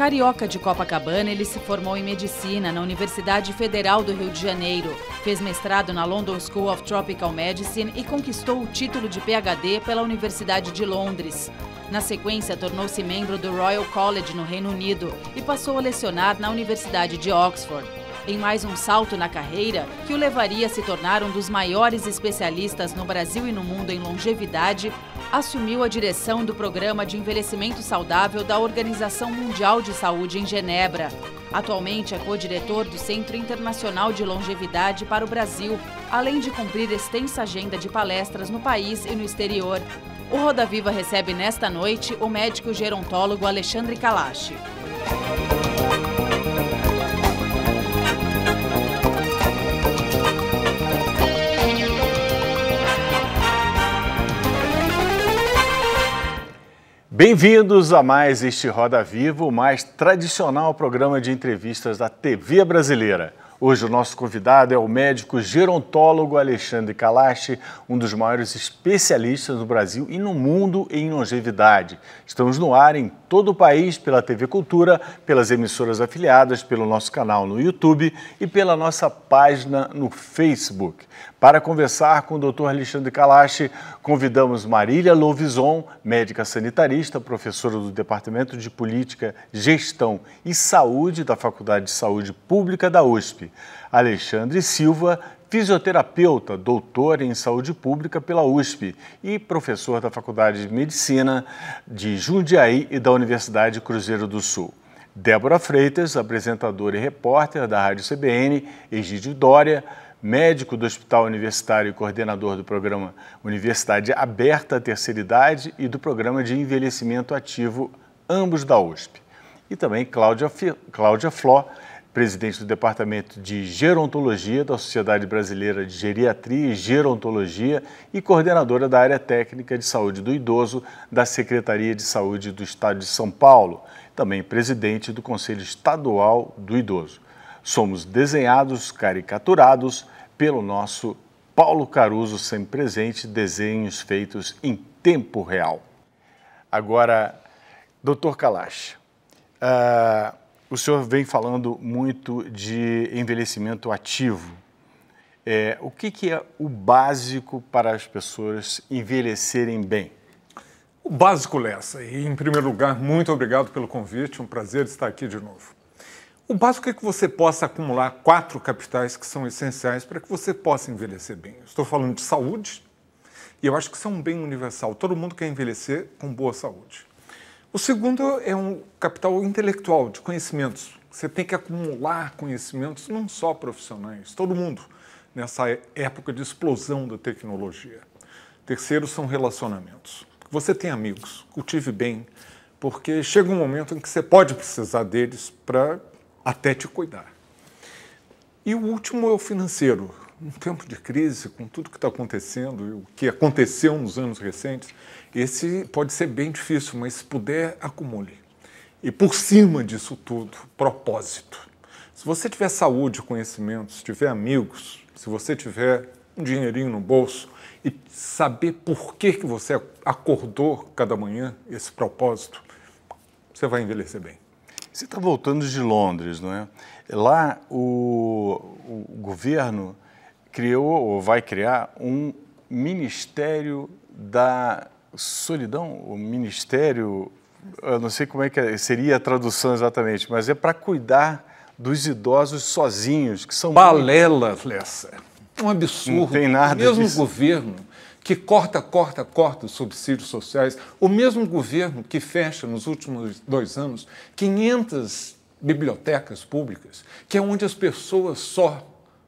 Carioca de Copacabana, ele se formou em medicina na Universidade Federal do Rio de Janeiro, fez mestrado na London School of Tropical Medicine e conquistou o título de PhD pela Universidade de Londres. Na sequência, tornou-se membro do Royal College no Reino Unido e passou a lecionar na Universidade de Oxford. Em mais um salto na carreira, que o levaria a se tornar um dos maiores especialistas no Brasil e no mundo em longevidade, assumiu a direção do Programa de Envelhecimento Saudável da Organização Mundial de Saúde em Genebra. Atualmente é co-diretor do Centro Internacional de Longevidade para o Brasil, além de cumprir extensa agenda de palestras no país e no exterior. O Roda Viva recebe nesta noite o médico gerontólogo Alexandre Kalash. Bem-vindos a mais este Roda Viva, o mais tradicional programa de entrevistas da TV brasileira. Hoje o nosso convidado é o médico gerontólogo Alexandre Kalash, um dos maiores especialistas no Brasil e no mundo em longevidade. Estamos no ar em todo o país pela TV Cultura, pelas emissoras afiliadas, pelo nosso canal no YouTube e pela nossa página no Facebook. Para conversar com o Dr. Alexandre Kalash, convidamos Marília Louvison, médica sanitarista, professora do Departamento de Política, Gestão e Saúde da Faculdade de Saúde Pública da USP. Alexandre Silva, fisioterapeuta, doutor em saúde pública pela USP e professor da Faculdade de Medicina de Jundiaí e da Universidade Cruzeiro do Sul. Débora Freitas, apresentadora e repórter da Rádio CBN, Egídio Dória, médico do Hospital Universitário e coordenador do programa Universidade Aberta à Terceira Idade e do programa de envelhecimento ativo, ambos da USP. E também Cláudia Fló, presidente do Departamento de Gerontologia da Sociedade Brasileira de Geriatria e Gerontologia e coordenadora da área técnica de saúde do idoso da Secretaria de Saúde do Estado de São Paulo, também presidente do Conselho Estadual do Idoso. Somos desenhados, caricaturados pelo nosso Paulo Caruso, sempre presente, desenhos feitos em tempo real. Agora, Dr. Kalash, o senhor vem falando muito de envelhecimento ativo. O que é o básico para as pessoas envelhecerem bem? O básico, Lessa, e em primeiro lugar, muito obrigado pelo convite, um prazer estar aqui de novo. O básico é que você possa acumular 4 capitais que são essenciais para que você possa envelhecer bem. Estou falando de saúde, e eu acho que isso é um bem universal. Todo mundo quer envelhecer com boa saúde. O segundo é um capital intelectual, de conhecimentos. Você tem que acumular conhecimentos, não só profissionais, todo mundo, nessa época de explosão da tecnologia. Terceiro são relacionamentos. Você tem amigos, cultive bem, porque chega um momento em que você pode precisar deles para até te cuidar. E o último é o financeiro. Num tempo de crise, com tudo que está acontecendo, e o que aconteceu nos anos recentes, esse pode ser bem difícil, mas se puder, acumule. E por cima disso tudo, propósito. Se você tiver saúde, conhecimento, se tiver amigos, se você tiver um dinheirinho no bolso e saber por que você acordou cada manhã, esse propósito, você vai envelhecer bem. Você está voltando de Londres, não é? Lá o governo criou ou vai criar um Ministério da Solidão, o Ministério, eu não sei como é que seria a tradução exatamente, mas é para cuidar dos idosos sozinhos, que são... Balela, Lessa. Um absurdo. Não tem nada disso. O mesmo disso. Governo que corta os subsídios sociais, o mesmo governo que fecha nos últimos 2 anos 500 bibliotecas públicas, que é onde as pessoas só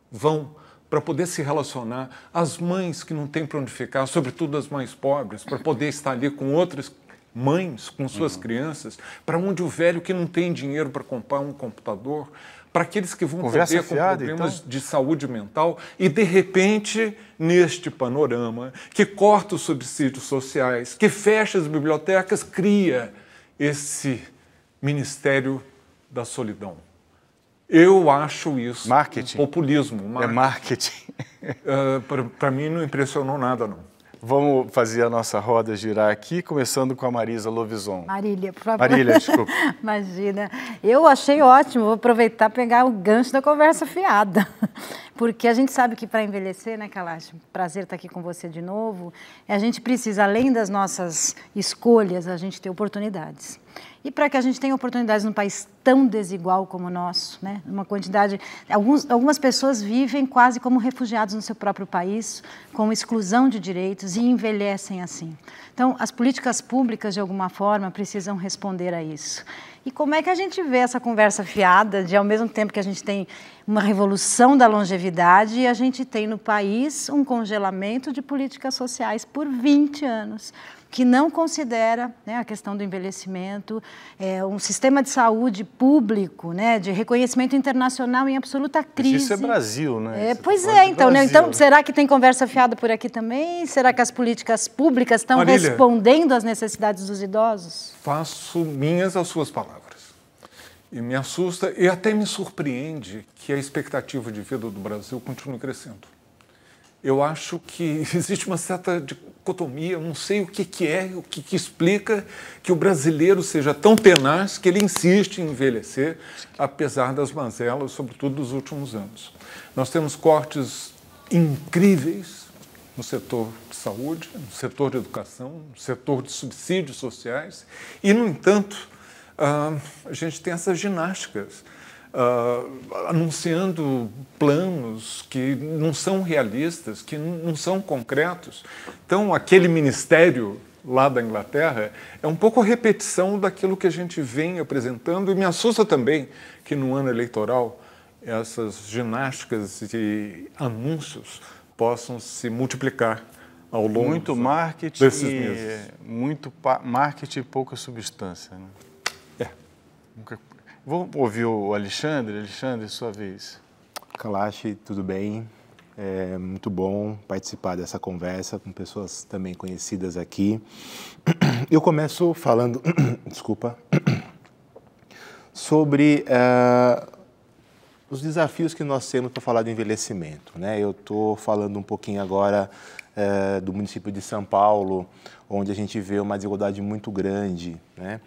vão para poder se relacionar, as mães que não têm para onde ficar, sobretudo as mais pobres, para poder estar ali com outras mães, com suas crianças, para onde o velho que não tem dinheiro para comprar um computador, para aqueles que vão poder com problemas de saúde mental e, de repente, neste panorama, que corta os subsídios sociais, que fecha as bibliotecas, cria esse Ministério da Solidão. Eu acho isso marketing. Populismo. É marketing. Para mim não impressionou nada, não. Vamos fazer a nossa roda girar aqui, começando com a Marisa Lovison. Marília, por favor. Marília, desculpa. Imagina. Eu achei ótimo, vou aproveitar e pegar o gancho da conversa fiada. Porque a gente sabe que para envelhecer, né, Kalash? Prazer estar aqui com você de novo. A gente precisa, além das nossas escolhas, a gente ter oportunidades. E para que a gente tenha oportunidades num país tão desigual como o nosso, né? Uma quantidade... Algumas pessoas vivem quase como refugiados no seu próprio país, com exclusão de direitos e envelhecem assim. Então, as políticas públicas, de alguma forma, precisam responder a isso. E como é que a gente vê essa conversa fiada de, ao mesmo tempo que a gente tem uma revolução da longevidade, a gente tem no país um congelamento de políticas sociais por 20 anos, que não considera, né, a questão do envelhecimento, um sistema de saúde público, né, de reconhecimento internacional em absoluta crise. Mas isso é Brasil, né? Pois é, então, né? Então, será que tem conversa fiada por aqui também? Será que as políticas públicas estão respondendo às necessidades dos idosos? Faço minhas as suas palavras. E me assusta e até me surpreende que a expectativa de vida do Brasil continue crescendo. Eu acho que existe uma certa dicotomia, não sei o que é, o que explica que o brasileiro seja tão tenaz que ele insiste em envelhecer, apesar das mazelas, sobretudo dos últimos anos. Nós temos cortes incríveis no setor de saúde, no setor de educação, no setor de subsídios sociais e, no entanto, a gente tem essas ginásticas, anunciando planos que não são realistas, que não são concretos. Então, aquele ministério lá da Inglaterra é um pouco a repetição daquilo que a gente vem apresentando e me assusta também que no ano eleitoral essas ginásticas e anúncios possam se multiplicar ao longo muito marketing desses meses. Muito marketing e pouca substância, né? Vou ouvir o Alexandre. Alexandre, sua vez. Kalash, tudo bem? É muito bom participar dessa conversa com pessoas também conhecidas aqui. Eu começo falando, desculpa, sobre os desafios que nós temos para falar do envelhecimento, né? Eu estou falando um pouquinho agora do município de São Paulo, onde a gente vê uma desigualdade muito grande, né?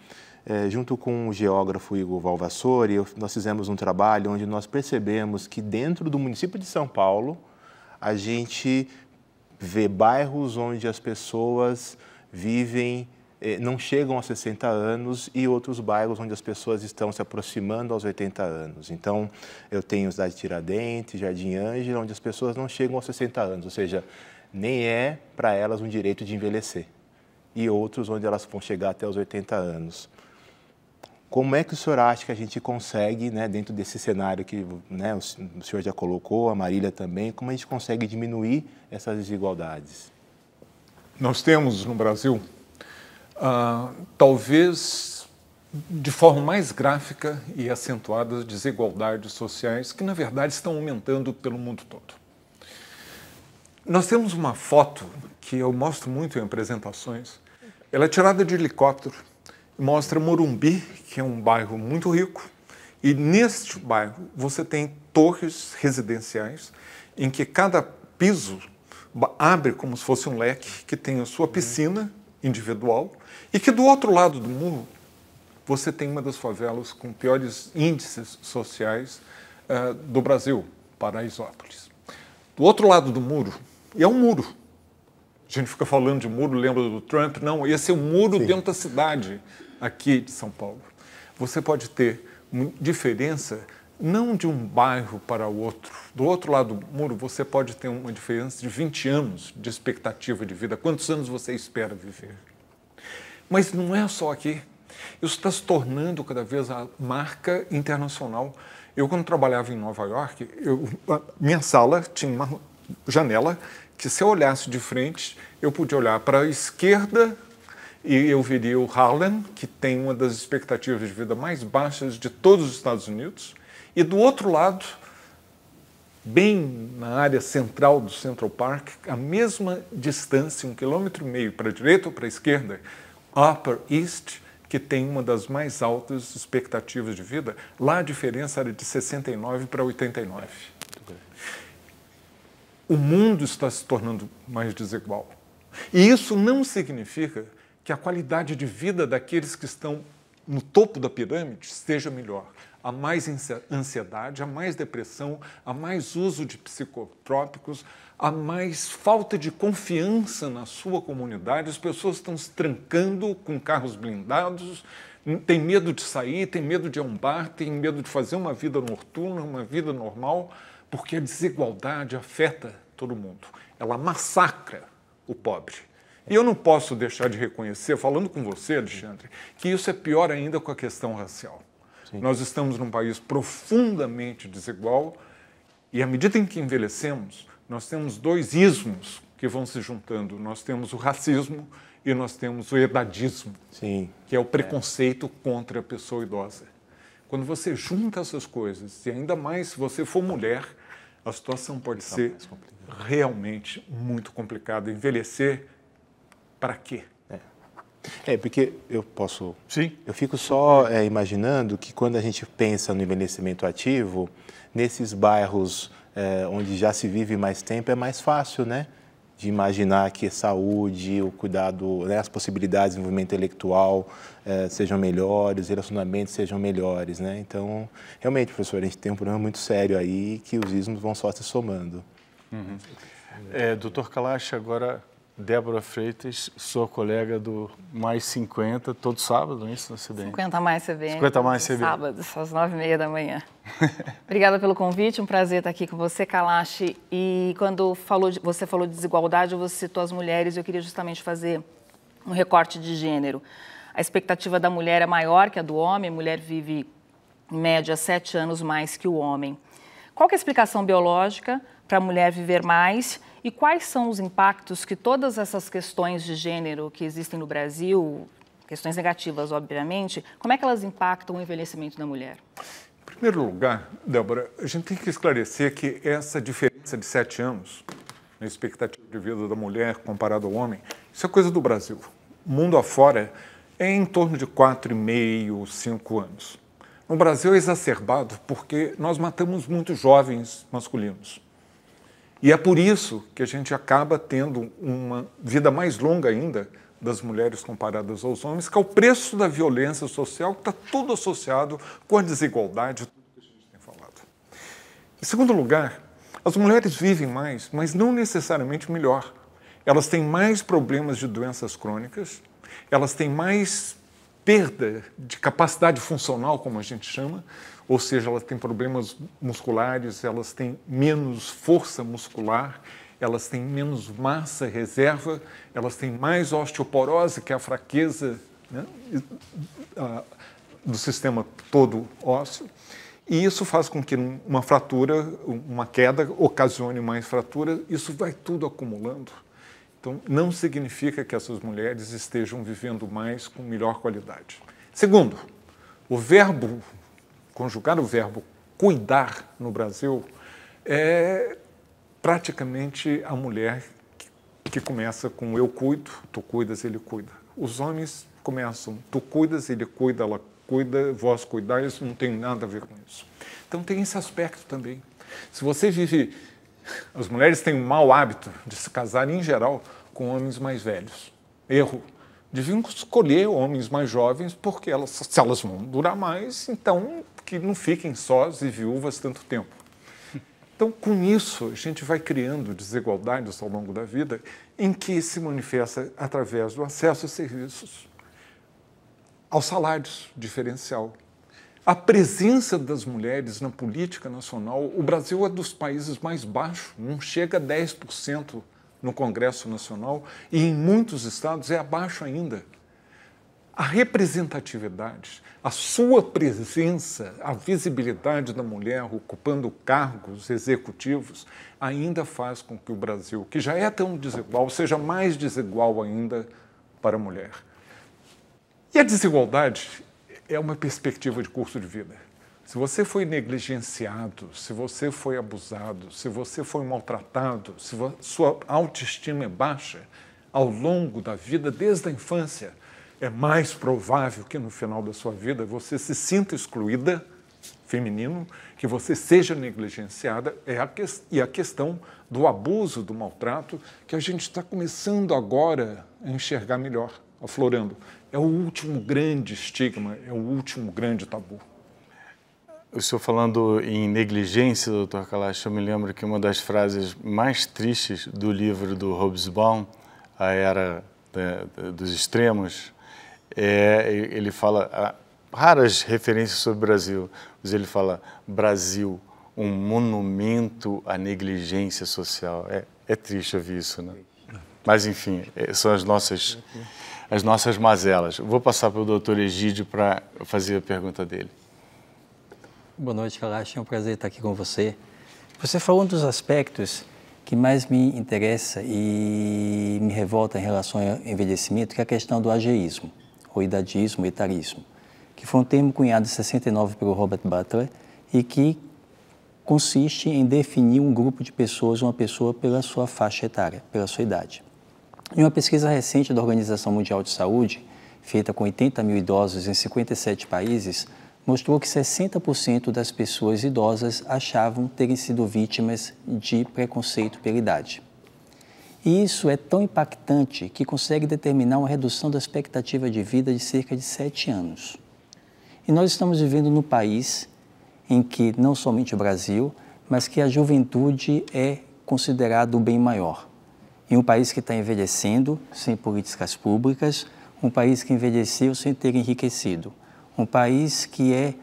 Junto com o geógrafo Igor Valvassori, nós fizemos um trabalho onde nós percebemos que dentro do município de São Paulo, a gente vê bairros onde as pessoas vivem, não chegam aos 60 anos e outros bairros onde as pessoas estão se aproximando aos 80 anos. Então, eu tenho Cidade Tiradentes, Jardim Ângela, onde as pessoas não chegam aos 60 anos, ou seja, nem é para elas um direito de envelhecer. E outros onde elas vão chegar até os 80 anos. Como é que o senhor acha que a gente consegue, né, dentro desse cenário que, né, o senhor já colocou, a Marília também, como a gente consegue diminuir essas desigualdades? Nós temos no Brasil, talvez de forma mais gráfica e acentuada, as desigualdades sociais que, na verdade, estão aumentando pelo mundo todo. Nós temos uma foto que eu mostro muito em apresentações. Ela é tirada de helicóptero. Mostra Morumbi, que é um bairro muito rico, e neste bairro você tem torres residenciais em que cada piso abre como se fosse um leque, que tem a sua piscina individual, e que do outro lado do muro você tem uma das favelas com piores índices sociais do Brasil, Paraisópolis. Do outro lado do muro, e é um muro, a gente fica falando de muro, lembra do Trump? Não, esse é o muro dentro da cidade aqui de São Paulo. Você pode ter diferença não de um bairro para o outro. Do outro lado do muro, você pode ter uma diferença de 20 anos de expectativa de vida. Quantos anos você espera viver? Mas não é só aqui. Isso está se tornando cada vez a marca internacional. Eu, quando trabalhava em Nova York, minha sala tinha uma janela que, se eu olhasse de frente, eu podia olhar para a esquerda e eu veria o Harlem, que tem uma das expectativas de vida mais baixas de todos os Estados Unidos, e do outro lado, bem na área central do Central Park, a mesma distância, 1,5 km para a direita ou para a esquerda, Upper East, que tem uma das mais altas expectativas de vida. Lá a diferença era de 69 para 89. O mundo está se tornando mais desigual. E isso não significa que a qualidade de vida daqueles que estão no topo da pirâmide esteja melhor. Há mais ansiedade, há mais depressão, há mais uso de psicotrópicos, há mais falta de confiança na sua comunidade. As pessoas estão se trancando com carros blindados, tem medo de sair, tem medo de ir a um bar, tem medo de fazer uma vida noturna, uma vida normal, porque a desigualdade afeta todo mundo. Ela massacra o pobre. E eu não posso deixar de reconhecer, falando com você, Alexandre, que isso é pior ainda com a questão racial. Sim. Nós estamos num país profundamente desigual e, à medida em que envelhecemos, nós temos dois ismos que vão se juntando. Nós temos o racismo e nós temos o edadismo, sim, que é o preconceito contra a pessoa idosa. Quando você junta essas coisas, e ainda mais se você for mulher, a situação pode ser realmente muito complicada. Envelhecer, para quê? Porque eu posso... Sim. Eu fico só imaginando que quando a gente pensa no envelhecimento ativo, nesses bairros onde já se vive mais tempo, é mais fácil, né? De imaginar que a saúde, o cuidado, né, as possibilidades de desenvolvimento intelectual sejam melhores, os relacionamentos sejam melhores, né? Então, realmente, professor, a gente tem um problema muito sério aí que os ismos vão só se somando. Uhum. Doutor Kalash, agora Débora Freitas, sua colega do Mais 50, todo sábado, não é isso, na CBN? 50 mais CBN. 50 mais CBN. Sábado, às 9h30 da manhã. Obrigada pelo convite, um prazer estar aqui com você, Kalash. E quando você falou de desigualdade, você citou as mulheres, eu queria justamente fazer um recorte de gênero. A expectativa da mulher é maior que a do homem, a mulher vive, em média, 7 anos mais que o homem. Qual que é a explicação biológica para a mulher viver mais e quais são os impactos que todas essas questões de gênero que existem no Brasil, questões negativas, obviamente, como é que elas impactam o envelhecimento da mulher? Em primeiro lugar, Débora, a gente tem que esclarecer que essa diferença de 7 anos na expectativa de vida da mulher comparada ao homem, isso é coisa do Brasil. O mundo afora é em torno de 4,5, 5 anos. No Brasil é exacerbado porque nós matamos muitos jovens masculinos. E é por isso que a gente acaba tendo uma vida mais longa ainda das mulheres comparadas aos homens, que é o preço da violência social, que está tudo associado com a desigualdade, tudo que a gente tem falado. Em segundo lugar, as mulheres vivem mais, mas não necessariamente melhor. Elas têm mais problemas de doenças crônicas, elas têm mais perda de capacidade funcional, como a gente chama, ou seja, elas têm problemas musculares, elas têm menos força muscular, elas têm menos massa reserva, elas têm mais osteoporose, que é a fraqueza, né, do sistema todo ósseo, e isso faz com que uma fratura, uma queda, ocasione mais fratura, isso vai tudo acumulando. Então, não significa que essas mulheres estejam vivendo mais com melhor qualidade. Segundo, conjugar o verbo cuidar no Brasil é praticamente a mulher que começa com eu cuido, tu cuidas, ele cuida. Os homens começam tu cuidas, ele cuida, ela cuida, vós cuidais, não tem nada a ver com isso. Então tem esse aspecto também. Se você vive... As mulheres têm um mau hábito de se casar, em geral, com homens mais velhos. Erro. Deviam escolher homens mais jovens, porque se elas vão durar mais, então que não fiquem sós e viúvas tanto tempo. Então, com isso, a gente vai criando desigualdades ao longo da vida, em que se manifesta através do acesso a serviços, aos salários diferencial. A presença das mulheres na política nacional, o Brasil é dos países mais baixos, não chega a 10% no Congresso Nacional e em muitos estados é abaixo ainda. A representatividade, a sua presença, a visibilidade da mulher ocupando cargos executivos ainda faz com que o Brasil, que já é tão desigual, seja mais desigual ainda para a mulher. E a desigualdade é uma perspectiva de curso de vida. Se você foi negligenciado, se você foi abusado, se você foi maltratado, se sua autoestima é baixa, ao longo da vida, desde a infância, é mais provável que no final da sua vida você se sinta excluída, feminino, que você seja negligenciada, e a questão do abuso, do maltrato, que a gente está começando agora a enxergar melhor, aflorando. É o último grande estigma, é o último grande tabu. O senhor falando em negligência, doutor Kalash, eu me lembro que uma das frases mais tristes do livro do Hobsbawm, A Era dos Extremos, ele fala, raras referências sobre o Brasil, mas ele fala, Brasil, um monumento à negligência social. É triste ouvir isso, né? Mas, enfim, são as nossas mazelas. Vou passar para o doutor Egídio para fazer a pergunta dele. Boa noite, Kalash. É um prazer estar aqui com você. Você falou um dos aspectos que mais me interessa e me revolta em relação ao envelhecimento, que é a questão do ageísmo, ou idadismo, etarismo, que foi um termo cunhado em 69 pelo Robert Butler e que consiste em definir um grupo de pessoas, uma pessoa pela sua faixa etária, pela sua idade. Em uma pesquisa recente da Organização Mundial de Saúde, feita com 80 mil idosos em 57 países, mostrou que 60% das pessoas idosas achavam terem sido vítimas de preconceito pela idade. E isso é tão impactante que consegue determinar uma redução da expectativa de vida de cerca de 7 anos. E nós estamos vivendo num país em que, não somente o Brasil, mas que a juventude é considerado o bem maior. Em um país que está envelhecendo sem políticas públicas, um país que envelheceu sem ter enriquecido, um país que é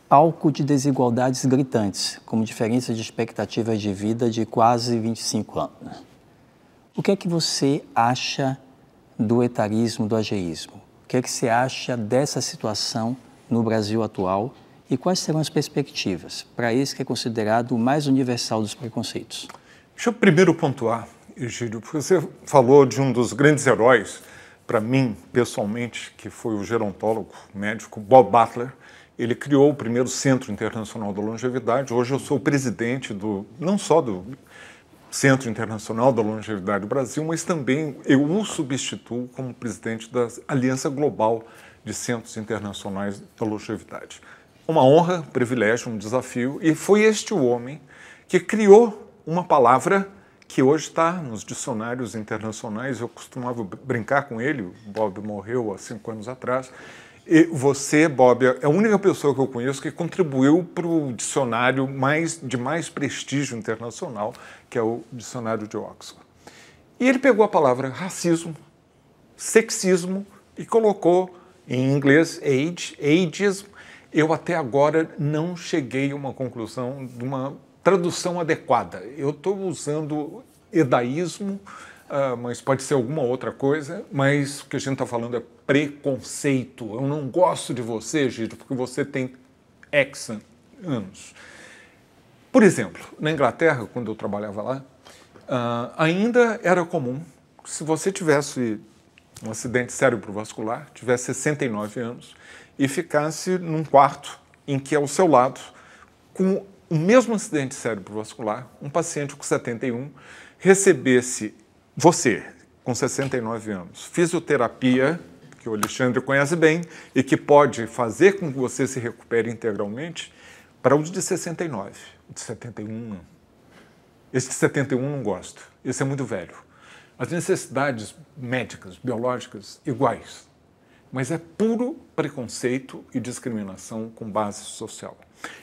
palco de desigualdades gritantes, como diferença de expectativas de vida de quase 25 anos. O que é que você acha do etarismo, do ageísmo? O que é que você acha dessa situação no Brasil atual e quais serão as perspectivas para esse que é considerado o mais universal dos preconceitos? Deixa eu primeiro pontuar, Egídio, porque você falou de um dos grandes heróis, para mim, pessoalmente, que foi o gerontólogo médico Bob Butler. Ele criou o primeiro Centro Internacional da Longevidade. Hoje eu sou o presidente não só do Centro Internacional da Longevidade do Brasil, mas também eu o substituo como presidente da Aliança Global de Centros Internacionais da Longevidade. Uma honra, um privilégio, um desafio, e foi este o homem que criou uma palavra que hoje está nos dicionários internacionais. Eu costumava brincar com ele, o Bob morreu há 5 anos atrás, e você, Bob, é a única pessoa que eu conheço que contribuiu para o dicionário de mais prestígio internacional, que é o dicionário de Oxford. E ele pegou a palavra racismo, sexismo e colocou em inglês ageism. Eu até agora não cheguei a uma conclusão de uma tradução adequada. Eu estou usando edaísmo, mas pode ser alguma outra coisa, mas o que a gente está falando é preconceito. Eu não gosto de você, Gírio, porque você tem X anos. Por exemplo, na Inglaterra, quando eu trabalhava lá, ainda era comum, se você tivesse um acidente cerebrovascular, tivesse 69 anos e ficasse num quarto em que ao seu lado, com o mesmo acidente cerebrovascular, um paciente com 71, recebesse você, com 69 anos, fisioterapia, que o Alexandre conhece bem, e que pode fazer com que você se recupere integralmente, para o de 69, o de 71 não. Esse de 71 não gosto, esse é muito velho. As necessidades médicas, biológicas, iguais, mas é puro preconceito e discriminação com base social.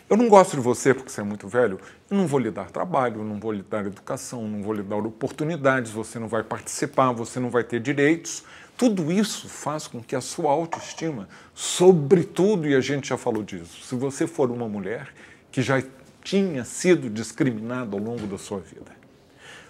Eu não gosto de você porque você é muito velho, eu não vou lhe dar trabalho, não vou lhe dar educação, não vou lhe dar oportunidades, você não vai participar, você não vai ter direitos. Tudo isso faz com que a sua autoestima, sobretudo, e a gente já falou disso, se você for uma mulher que já tinha sido discriminada ao longo da sua vida.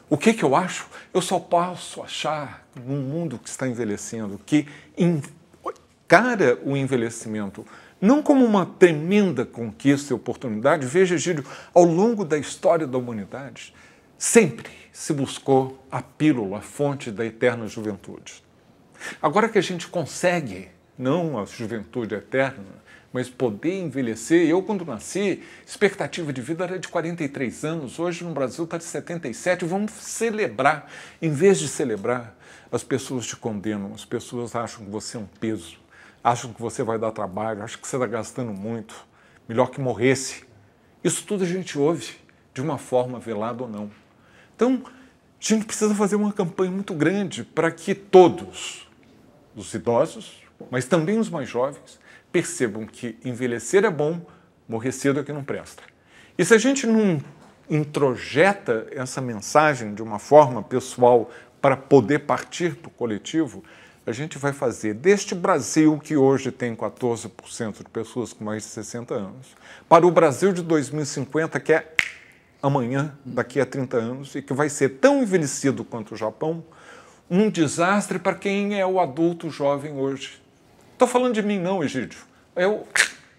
O que eu acho? Eu só posso achar, num mundo que está envelhecendo, que encara o envelhecimento não como uma tremenda conquista e oportunidade. Veja, Gírio, ao longo da história da humanidade, sempre se buscou a pílula, a fonte da eterna juventude. Agora que a gente consegue, não a juventude eterna, mas poder envelhecer. Eu, quando nasci, expectativa de vida era de 43 anos, hoje no Brasil está de 77, vamos celebrar. Em vez de celebrar, as pessoas te condenam, as pessoas acham que você é um peso, acham que você vai dar trabalho, acham que você está gastando muito. melhor que morresse. Isso tudo a gente ouve, de uma forma velada ou não. Então, a gente precisa fazer uma campanha muito grande para que todos, os idosos, mas também os mais jovens, percebam que envelhecer é bom, morrer cedo é que não presta. E se a gente não introjeta essa mensagem de uma forma pessoal para poder partir para o coletivo, a gente vai fazer deste Brasil, que hoje tem 14% de pessoas com mais de 60 anos, para o Brasil de 2050, que é amanhã, daqui a 30 anos, e que vai ser tão envelhecido quanto o Japão, um desastre para quem é o adulto jovem hoje. Estou falando de mim não, Egídio. Eu,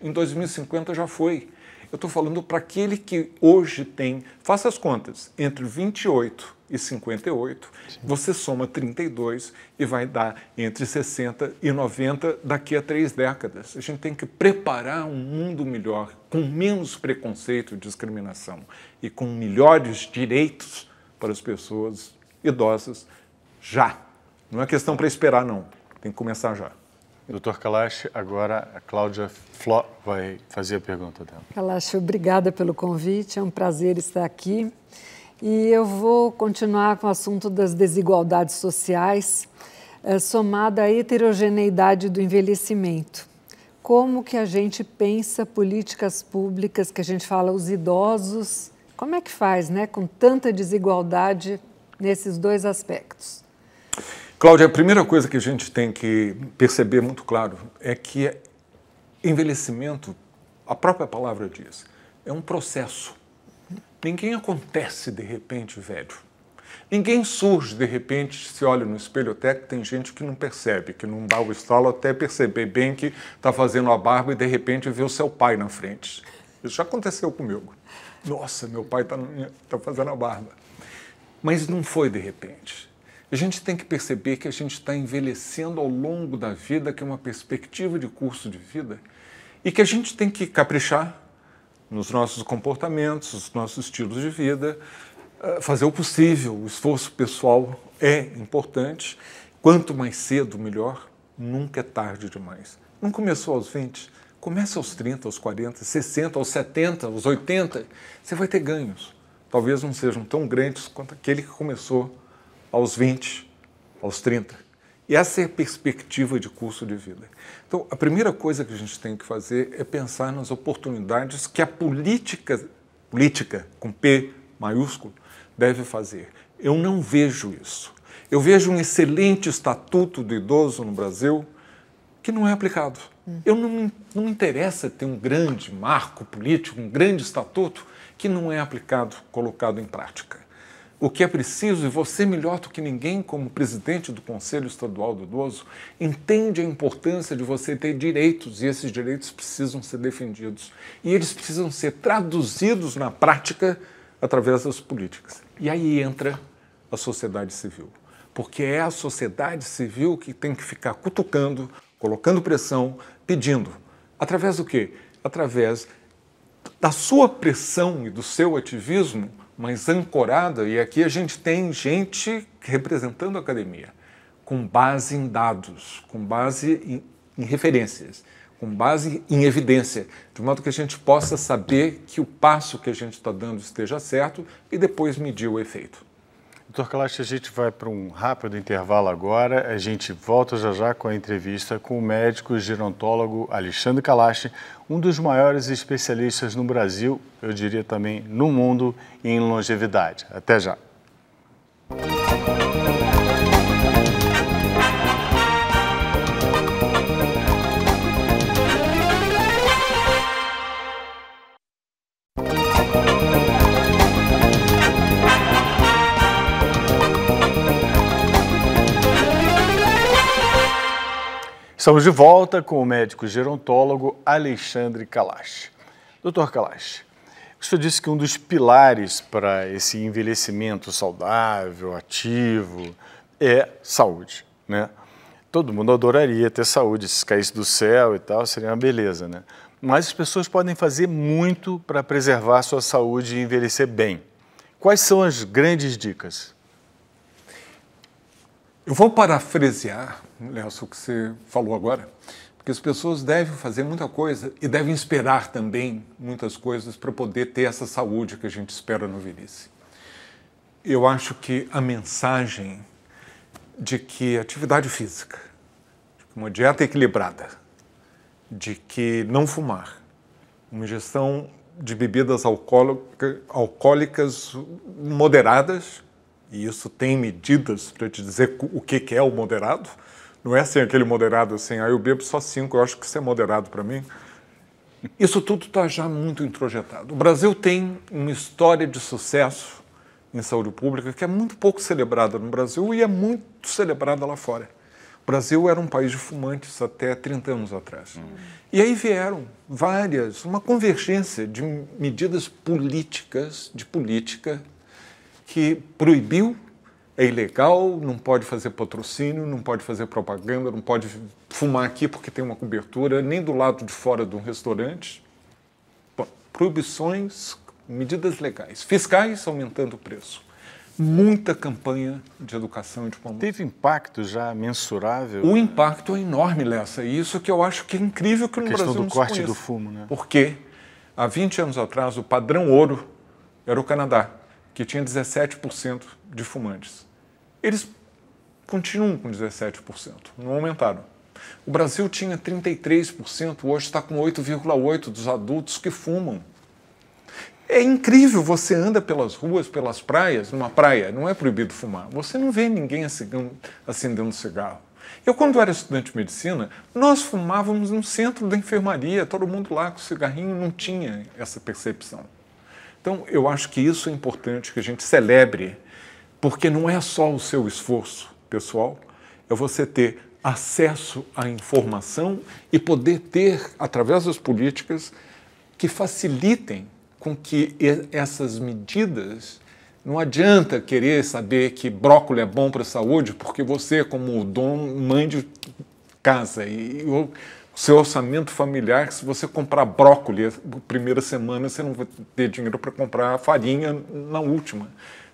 em 2050, já foi. Eu estou falando para aquele que hoje tem, faça as contas, entre 28 e 58, sim, você soma 32 e vai dar entre 60 e 90 daqui a 3 décadas. A gente tem que preparar um mundo melhor, com menos preconceito e discriminação e com melhores direitos para as pessoas idosas já. Não é questão para esperar, não. Tem que começar já. Dr. Kalash, agora a Cláudia Fló vai fazer a pergunta dela. Kalash, obrigada pelo convite, é um prazer estar aqui. E eu vou continuar com o assunto das desigualdades sociais, somada à heterogeneidade do envelhecimento. Como que a gente pensa políticas públicas, que a gente fala os idosos, como é que faz, né, com tanta desigualdade nesses dois aspectos? Cláudia, a primeira coisa que a gente tem que perceber muito claro é que envelhecimento, a própria palavra diz, é um processo. Ninguém acontece de repente velho. Ninguém surge de repente, se olha no espelho, até que tem gente que não percebe, que não dá o estalo até perceber bem que está fazendo a barba e de repente vê o seu pai na frente. Isso já aconteceu comigo. Nossa, meu pai está fazendo a barba. Mas não foi de repente. A gente tem que perceber que a gente está envelhecendo ao longo da vida, que é uma perspectiva de curso de vida, e que a gente tem que caprichar nos nossos comportamentos, nos nossos estilos de vida, fazer o possível. O esforço pessoal é importante. Quanto mais cedo, melhor. Nunca é tarde demais. Não começou aos 20, comece aos 30, aos 40, 60, aos 70, aos 80. Você vai ter ganhos. Talvez não sejam tão grandes quanto aquele que começou aos 20, aos 30. E essa é a perspectiva de curso de vida. Então, a primeira coisa que a gente tem que fazer é pensar nas oportunidades que a política com P maiúsculo, deve fazer. Eu não vejo isso. Eu vejo um excelente estatuto do idoso no Brasil que não é aplicado. Não me interessa ter um grande marco político, um grande estatuto que não é aplicado, colocado em prática. O que é preciso, e você melhor do que ninguém, como presidente do Conselho Estadual do Idoso, entende a importância de você ter direitos, e esses direitos precisam ser defendidos. E eles precisam ser traduzidos na prática através das políticas. E aí entra a sociedade civil. Porque é a sociedade civil que tem que ficar cutucando, colocando pressão, pedindo. Através do quê? Através da sua pressão e do seu ativismo, mas ancorada, e aqui a gente tem gente representando a academia, com base em dados, com base em referências, com base em evidência, de modo que a gente possa saber que o passo que a gente está dando esteja certo e depois medir o efeito. Dr. Kalash, a gente vai para um rápido intervalo agora. A gente volta já com a entrevista com o médico gerontólogo Alexandre Kalash, um dos maiores especialistas no Brasil, eu diria também no mundo, em longevidade. Até já. Estamos de volta com o médico gerontólogo Alexandre Kalash. Dr. Kalash, o senhor disse que um dos pilares para esse envelhecimento saudável, ativo, é saúde, né? Todo mundo adoraria ter saúde, se caísse do céu e tal, seria uma beleza, né? Mas as pessoas podem fazer muito para preservar a sua saúde e envelhecer bem. Quais são as grandes dicas? Eu vou parafrasear, Nelson, o que você falou agora, porque que as pessoas devem fazer muita coisa e devem esperar também muitas coisas para poder ter essa saúde que a gente espera na velhice. Eu acho que a mensagem de que atividade física, de que uma dieta equilibrada, de que não fumar, uma ingestão de bebidas alcoólicas moderadas, e isso tem medidas para te dizer o que é o moderado. Não é assim aquele moderado assim, eu bebo só 5, eu acho que isso é moderado para mim. Isso tudo está já muito introjetado. O Brasil tem uma história de sucesso em saúde pública que é muito pouco celebrada no Brasil e é muito celebrada lá fora. O Brasil era um país de fumantes até 30 anos atrás. E aí vieram uma convergência de medidas políticas, de política, que proibiu, é ilegal, não pode fazer patrocínio, não pode fazer propaganda, não pode fumar aqui porque tem uma cobertura, nem do lado de fora de um restaurante. Bom, proibições, medidas legais, fiscais aumentando o preço. Muita campanha de educação e de promoção. Teve impacto já mensurável? O impacto é enorme, Lessa, e isso que eu acho que é incrível que no Brasil não se conheça. A questão do corte do fumo, né? Porque há 20 anos atrás o padrão ouro era o Canadá, que tinha 17% de fumantes. Eles continuam com 17%, não aumentaram. O Brasil tinha 33%, hoje está com 8,8% dos adultos que fumam. É incrível, você anda pelas ruas, pelas praias, numa praia, não é proibido fumar. Você não vê ninguém acendendo cigarro. Eu, quando era estudante de medicina, nós fumávamos no centro da enfermaria, todo mundo lá com cigarrinho, não tinha essa percepção. Então, eu acho que isso é importante que a gente celebre, porque não é só o seu esforço pessoal, é você ter acesso à informação e poder ter, através das políticas, que facilitem com que essas medidas, não adianta querer saber que brócolis é bom para a saúde, porque você, como mãe de casa, e o seu orçamento familiar, se você comprar brócolis na primeira semana, você não vai ter dinheiro para comprar farinha na última.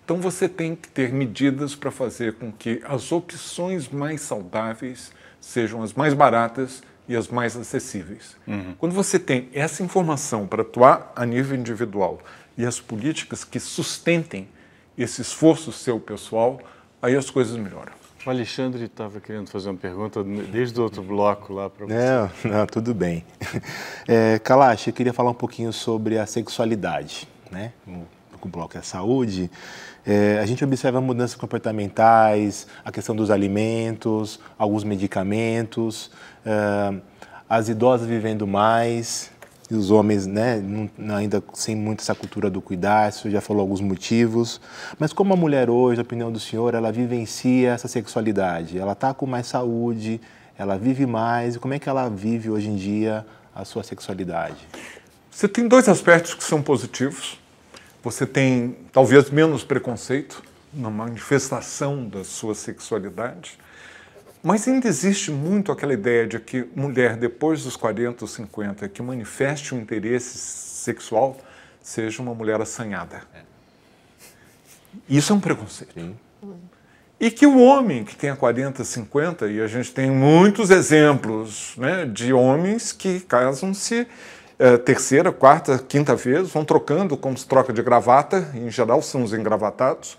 Então você tem que ter medidas para fazer com que as opções mais saudáveis sejam as mais baratas e as mais acessíveis. Quando você tem essa informação para atuar a nível individual e as políticas que sustentem esse esforço seu pessoal, aí as coisas melhoram. O Alexandre estava querendo fazer uma pergunta desde o outro bloco lá para você. Não, tudo bem. Kalash, eu queria falar um pouquinho sobre a sexualidade, né? O bloco é a saúde. A gente observa mudanças comportamentais, a questão dos alimentos, alguns medicamentos, as idosas vivendo mais, e os homens, né, ainda sem muito essa cultura do cuidar. Você já falou alguns motivos. Mas como a mulher hoje, na opinião do senhor, ela vivencia essa sexualidade? Ela está com mais saúde, ela vive mais, e como é que ela vive hoje em dia a sua sexualidade? Você tem dois aspectos que são positivos. Você tem talvez menos preconceito na manifestação da sua sexualidade, mas ainda existe muito aquela ideia de que mulher depois dos 40 ou 50 que manifeste um interesse sexual seja uma mulher assanhada. Isso é um preconceito. Sim. E que o homem que tenha 40, 50, e a gente tem muitos exemplos, né, de homens que casam-se terceira, quarta, quinta vez, vão trocando como se troca de gravata, em geral são os engravatados,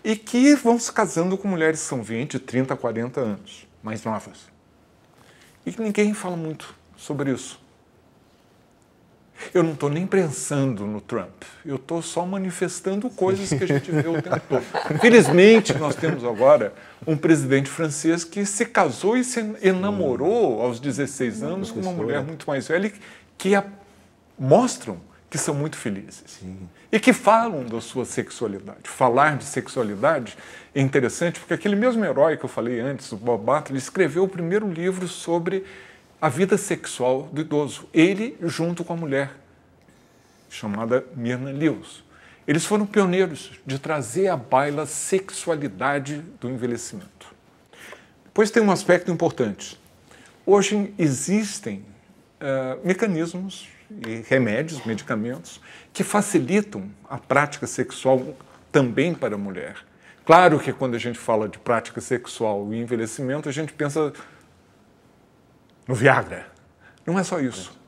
e que vão se casando com mulheres que são 20, 30, 40 anos, mais novas. E que ninguém fala muito sobre isso. Eu não estou nem pensando no Trump, eu estou só manifestando coisas que a gente vê o tempo todo. Felizmente, nós temos agora um presidente francês que se casou e se enamorou aos 16 anos com uma mulher muito mais velha, que mostram que são muito felizes. Sim. E que falam da sua sexualidade. Falar de sexualidade é interessante, porque aquele mesmo herói que eu falei antes, o Bob Butler, escreveu o primeiro livro sobre a vida sexual do idoso. Ele junto com a mulher, chamada Myrna Lewis. Eles foram pioneiros de trazer à baila a sexualidade do envelhecimento. Depois tem um aspecto importante. Hoje existem mecanismos e remédios, medicamentos, que facilitam a prática sexual também para a mulher. Claro que quando a gente fala de prática sexual e envelhecimento, a gente pensa no Viagra, Não é só isso.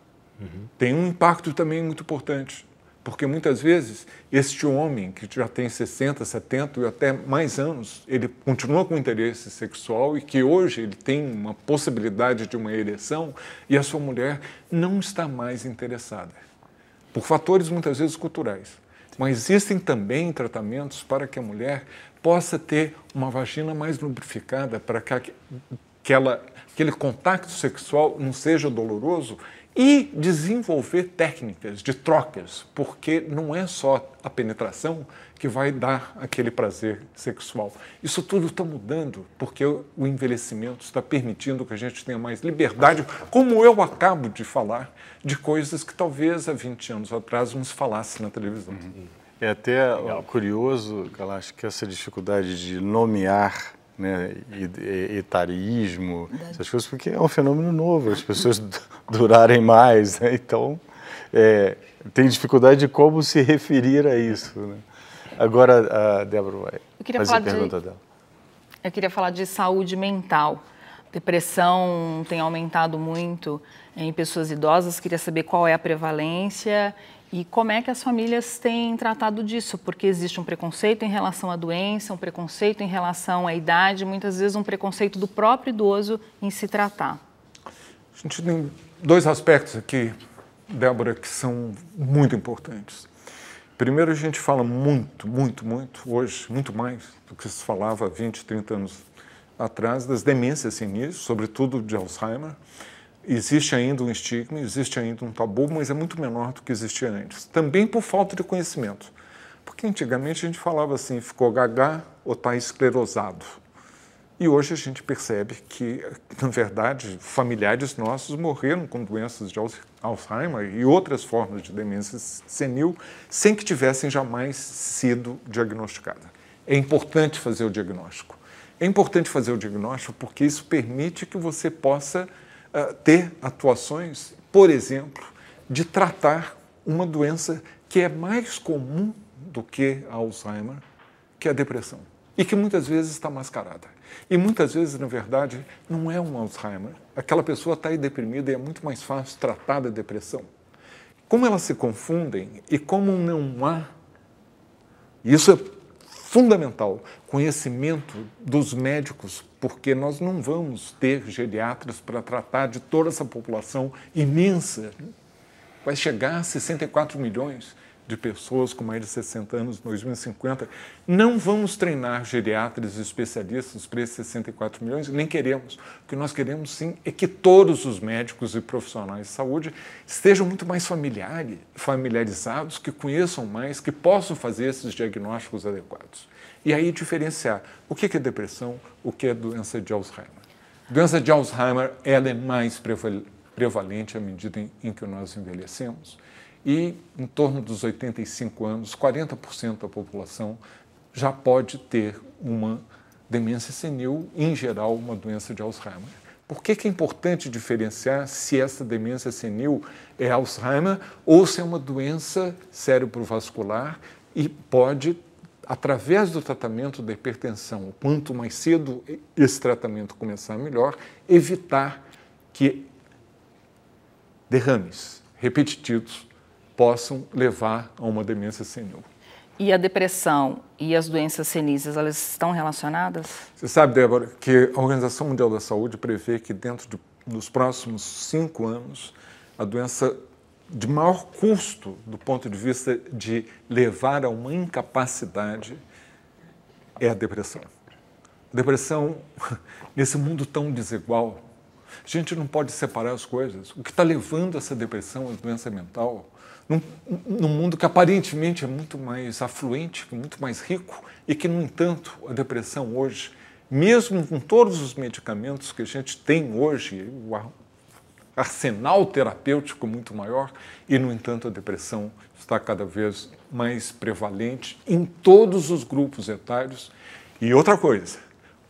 Tem um impacto também muito importante, porque muitas vezes este homem que já tem 60, 70 e até mais anos, ele continua com interesse sexual e que hoje ele tem uma possibilidade de uma ereção e a sua mulher não está mais interessada, por fatores muitas vezes culturais. Mas existem também tratamentos para que a mulher possa ter uma vagina mais lubrificada, para que aquele contato sexual não seja doloroso, e desenvolver técnicas de trocas, porque não é só a penetração que vai dar aquele prazer sexual. Isso tudo está mudando, porque o envelhecimento está permitindo que a gente tenha mais liberdade, como eu acabo de falar, de coisas que talvez há 20 anos atrás não se falasse na televisão. É até curioso, Kalash, que essa dificuldade de nomear, né, etarismo, essas coisas, porque é um fenômeno novo, as pessoas durarem mais, né? Então tem dificuldade de como se referir a isso, né? Agora a Débora vai fazer a pergunta dela. Eu queria falar de saúde mental. Depressão tem aumentado muito em pessoas idosas, queria saber qual é a prevalência e como é que as famílias têm tratado disso, porque existe um preconceito em relação à doença, um preconceito em relação à idade, muitas vezes um preconceito do próprio idoso em se tratar. A gente tem dois aspectos aqui, Débora, que são muito importantes. Primeiro, a gente fala muito hoje, muito mais do que se falava há 20, 30 anos atrás, das demências senis, sobretudo de Alzheimer. Existe ainda um estigma, existe ainda um tabu, mas é muito menor do que existia antes. Também por falta de conhecimento. Porque antigamente a gente falava assim, ficou gaga ou está esclerosado. E hoje a gente percebe que, na verdade, familiares nossos morreram com doenças de Alzheimer e outras formas de demência senil sem que tivessem jamais sido diagnosticadas. É importante fazer o diagnóstico. É importante fazer o diagnóstico porque isso permite que você possa ter atuações, por exemplo, de tratar uma doença que é mais comum do que a Alzheimer, que é a depressão, e que muitas vezes está mascarada. E muitas vezes, na verdade, não é um Alzheimer. Aquela pessoa está aí deprimida e é muito mais fácil tratar da depressão. Como elas se confundem e como não há, isso é fundamental, conhecimento dos médicos, porque nós não vamos ter geriatras para tratar de toda essa população imensa. Vai chegar a 64 milhões de pessoas com mais de 60 anos em 2050. Não vamos treinar geriatras e especialistas para esses 64 milhões, nem queremos. O que nós queremos, sim, é que todos os médicos e profissionais de saúde estejam muito mais familiarizados, que conheçam mais, que possam fazer esses diagnósticos adequados. E aí diferenciar o que é depressão, o que é doença de Alzheimer. Doença de Alzheimer, ela é mais prevalente à medida em que nós envelhecemos. E, em torno dos 85 anos, 40% da população já pode ter uma demência senil, em geral, uma doença de Alzheimer. Por que é importante diferenciar se essa demência senil é Alzheimer ou se é uma doença cerebrovascular e pode, através do tratamento da hipertensão, quanto mais cedo esse tratamento começar, melhor, evitar que derrames repetitivos possam levar a uma demência senil. E a depressão e as doenças senis, elas estão relacionadas? Você sabe, Débora, que a Organização Mundial da Saúde prevê que dentro dos próximos 5 anos, a doença de maior custo do ponto de vista de levar a uma incapacidade é a depressão. Depressão, nesse mundo tão desigual, a gente não pode separar as coisas. O que está levando essa depressão, a doença mental, num mundo que aparentemente é muito mais afluente, muito mais rico, e que, no entanto, a depressão hoje, mesmo com todos os medicamentos que a gente tem hoje, o arsenal terapêutico muito maior, e, no entanto, a depressão está cada vez mais prevalente em todos os grupos etários. E outra coisa,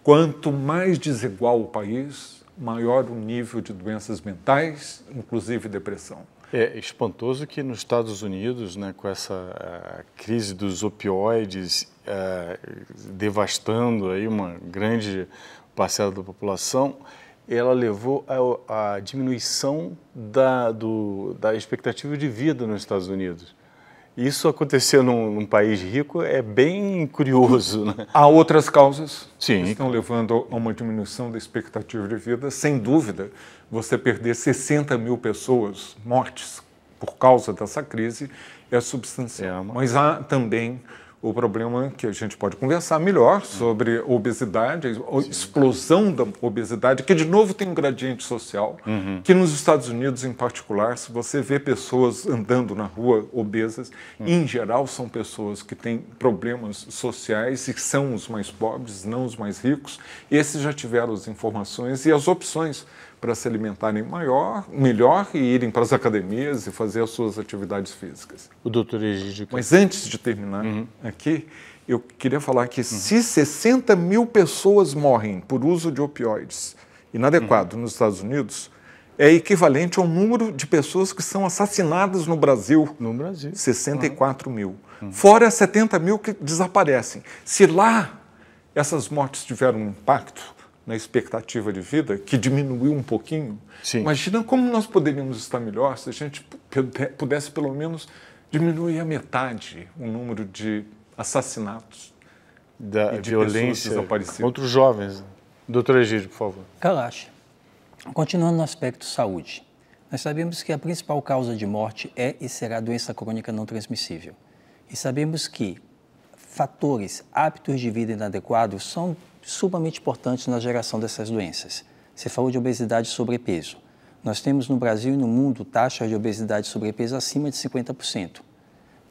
quanto mais desigual o país, maior o nível de doenças mentais, inclusive depressão. É espantoso que nos Estados Unidos, né, com essa crise dos opioides devastando aí uma grande parcela da população, ela levou à diminuição da expectativa de vida nos Estados Unidos. Isso acontecer num país rico é bem curioso, né? Há outras causas Sim. que estão levando a uma diminuição da expectativa de vida. Sem dúvida, você perder 60 mil pessoas mortes por causa dessa crise é substancial. Mas há também o problema que a gente pode conversar melhor sobre obesidade, a explosão da obesidade, que de novo tem um gradiente social, que nos Estados Unidos em particular, se você vê pessoas andando na rua obesas, em geral são pessoas que têm problemas sociais e são os mais pobres, não os mais ricos. Esses já tiveram as informações e as opções para se alimentarem melhor e irem para as academias e fazer as suas atividades físicas. O doutor Egídio. Mas antes de terminar aqui, eu queria falar que se 60 mil pessoas morrem por uso de opioides inadequado nos Estados Unidos, é equivalente ao número de pessoas que são assassinadas no Brasil. No Brasil. 64 mil. Fora 70 mil que desaparecem. Se lá essas mortes tiveram um impacto na expectativa de vida, que diminuiu um pouquinho, imagina como nós poderíamos estar melhor se a gente pudesse pelo menos diminuir a metade o número de assassinatos da e de violência desaparecidas contra os jovens. Doutor Egídio, por favor. Kalash, continuando no aspecto saúde, nós sabemos que a principal causa de morte é e será a doença crônica não transmissível. E sabemos que fatores, hábitos de vida inadequados são sumamente importantes na geração dessas doenças. Você falou de obesidade e sobrepeso. Nós temos no Brasil e no mundo taxas de obesidade e sobrepeso acima de 50%.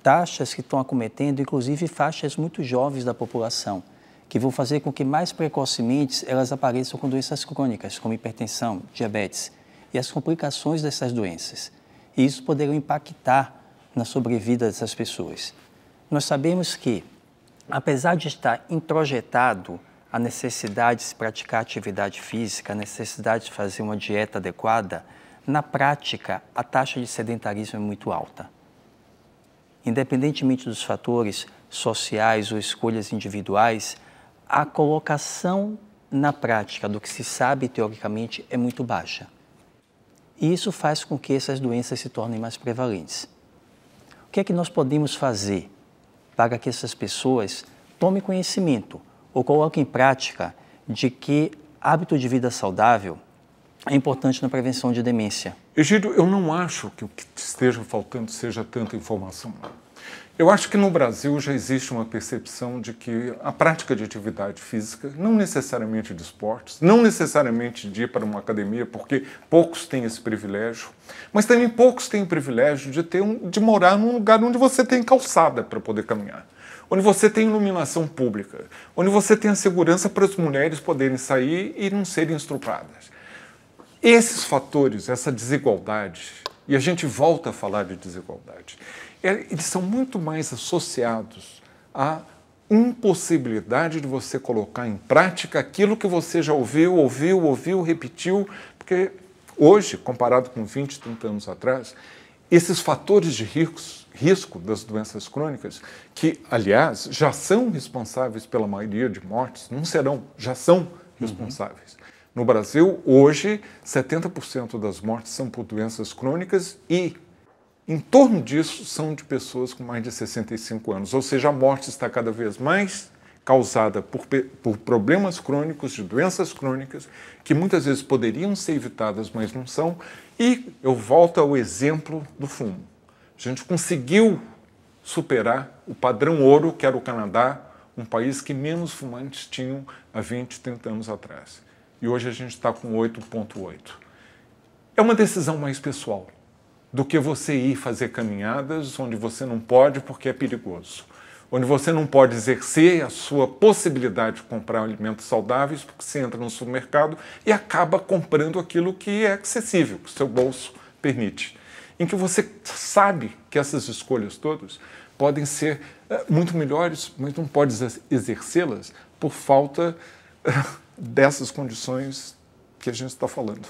Taxas que estão acometendo, inclusive, faixas muito jovens da população, que vão fazer com que mais precocemente elas apareçam com doenças crônicas, como hipertensão, diabetes e as complicações dessas doenças. E isso poderá impactar na sobrevida dessas pessoas. Nós sabemos que, apesar de estar introjetado a necessidade de se praticar atividade física, a necessidade de fazer uma dieta adequada, na prática, a taxa de sedentarismo é muito alta. Independentemente dos fatores sociais ou escolhas individuais, a colocação na prática do que se sabe teoricamente é muito baixa. E isso faz com que essas doenças se tornem mais prevalentes. O que é que nós podemos fazer para que essas pessoas tomem conhecimento ou coloquem em prática de que hábito de vida saudável é importante na prevenção de demência? Egídio, eu não acho que o que esteja faltando seja tanta informação. Eu acho que no Brasil já existe uma percepção de que a prática de atividade física, não necessariamente de esportes, não necessariamente de ir para uma academia, porque poucos têm esse privilégio, mas também poucos têm o privilégio de morar num lugar onde você tem calçada para poder caminhar, onde você tem iluminação pública, onde você tem a segurança para as mulheres poderem sair e não serem estupradas. Esses fatores, essa desigualdade, e a gente volta a falar de desigualdade, eles são muito mais associados à impossibilidade de você colocar em prática aquilo que você já ouviu, repetiu, porque hoje, comparado com 20, 30 anos atrás, esses fatores de risco das doenças crônicas, que, aliás, já são responsáveis pela maioria de mortes, não serão, já são responsáveis. No Brasil, hoje, 70% das mortes são por doenças crônicas e, em torno disso, são de pessoas com mais de 65 anos. Ou seja, a morte está cada vez mais causada por problemas crônicos, de doenças crônicas, que muitas vezes poderiam ser evitadas, mas não são. E eu volto ao exemplo do fumo. A gente conseguiu superar o padrão ouro, que era o Canadá, um país que menos fumantes tinham há 20, 30 anos atrás. E hoje a gente está com 8,8. É uma decisão mais pessoal do que você ir fazer caminhadas onde você não pode porque é perigoso, onde você não pode exercer a sua possibilidade de comprar alimentos saudáveis porque você entra no supermercado e acaba comprando aquilo que é acessível, que o seu bolso permite, em que você sabe que essas escolhas todas podem ser muito melhores, mas não pode exercê-las por falta dessas condições que a gente está falando.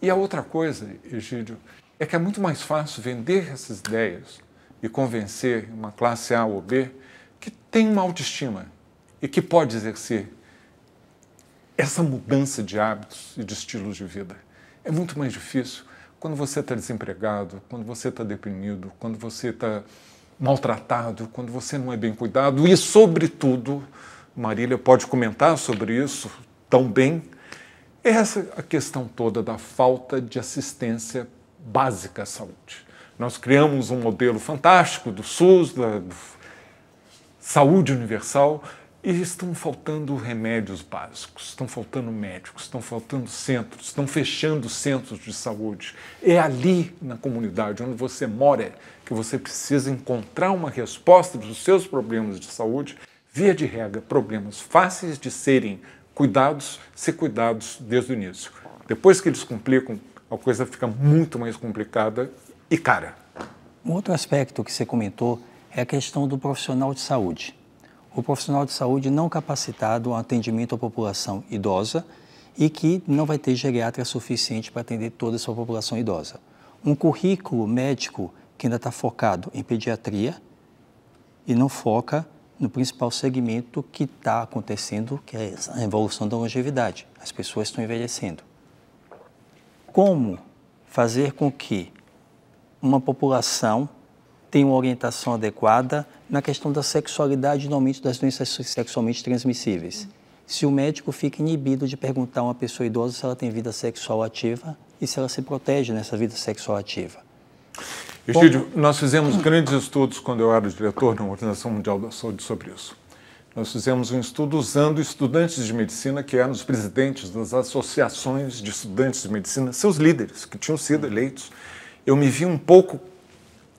E a outra coisa, Egídio, é que é muito mais fácil vender essas ideias e convencer uma classe A ou B que tem uma autoestima e que pode exercer essa mudança de hábitos e de estilos de vida. É muito mais difícil quando você está desempregado, quando você está deprimido, quando você está maltratado, quando você não é bem cuidado e, sobretudo, Marília pode comentar sobre isso tão bem, é essa a questão toda da falta de assistência básica à saúde. Nós criamos um modelo fantástico do SUS, da saúde universal, e estão faltando remédios básicos, estão faltando médicos, estão faltando centros, estão fechando centros de saúde. É ali na comunidade onde você mora que você precisa encontrar uma resposta dos seus problemas de saúde, via de regra, problemas fáceis de serem cuidados, ser cuidados desde o início. Depois que eles complicam, a coisa fica muito mais complicada e cara. Um outro aspecto que você comentou é a questão do profissional de saúde. O profissional de saúde não capacitado ao atendimento à população idosa e que não vai ter geriatra suficiente para atender toda essa população idosa. Um currículo médico que ainda está focado em pediatria e não foca no principal segmento que está acontecendo, que é a evolução da longevidade. As pessoas estão envelhecendo. Como fazer com que uma população tenha uma orientação adequada na questão da sexualidade e no aumento das doenças sexualmente transmissíveis? Se o médico fica inibido de perguntar a uma pessoa idosa se ela tem vida sexual ativa e se ela se protege nessa vida sexual ativa. Egídio, nós fizemos grandes estudos quando eu era diretor na Organização Mundial da Saúde sobre isso. Nós fizemos um estudo usando estudantes de medicina que eram os presidentes das associações de estudantes de medicina, seus líderes, que tinham sido eleitos. Eu me vi um pouco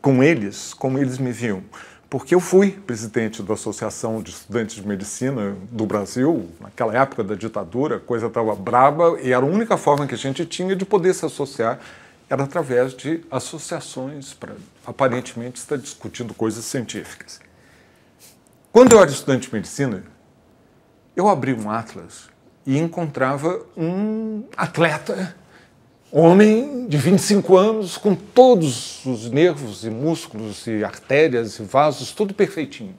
com eles, como eles me viam, porque eu fui presidente da Associação de Estudantes de Medicina do Brasil, naquela época da ditadura, a coisa estava braba e era a única forma que a gente tinha de poder se associar era através de associações para, aparentemente, estar discutindo coisas científicas. Quando eu era estudante de medicina, eu abri um atlas e encontrava um atleta, homem de 25 anos, com todos os nervos e músculos e artérias e vasos, tudo perfeitinho.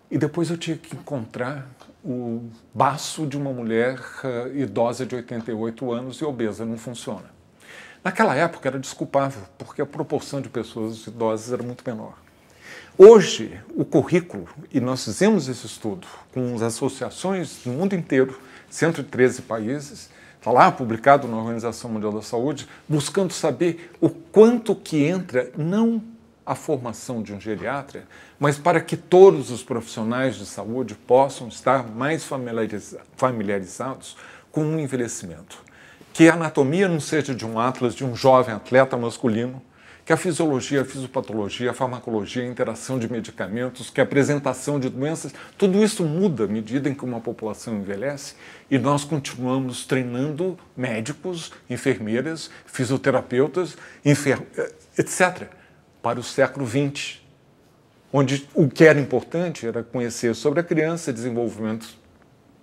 E depois eu tinha que encontrar o baço de uma mulher idosa de 88 anos e obesa, não funciona. Naquela época era desculpável, porque a proporção de pessoas idosas era muito menor. Hoje, o currículo, e nós fizemos esse estudo com as associações no mundo inteiro, 113 países, está lá publicado na Organização Mundial da Saúde, buscando saber o quanto que entra, não a formação de um geriatra, mas para que todos os profissionais de saúde possam estar mais familiarizados com o envelhecimento. Que a anatomia não seja de um atlas de um jovem atleta masculino, que a fisiologia, a fisiopatologia, a farmacologia, a interação de medicamentos, que a apresentação de doenças, tudo isso muda à medida em que uma população envelhece e nós continuamos treinando médicos, enfermeiras, fisioterapeutas, etc., para o século XX, onde o que era importante era conhecer sobre a criança, desenvolvimento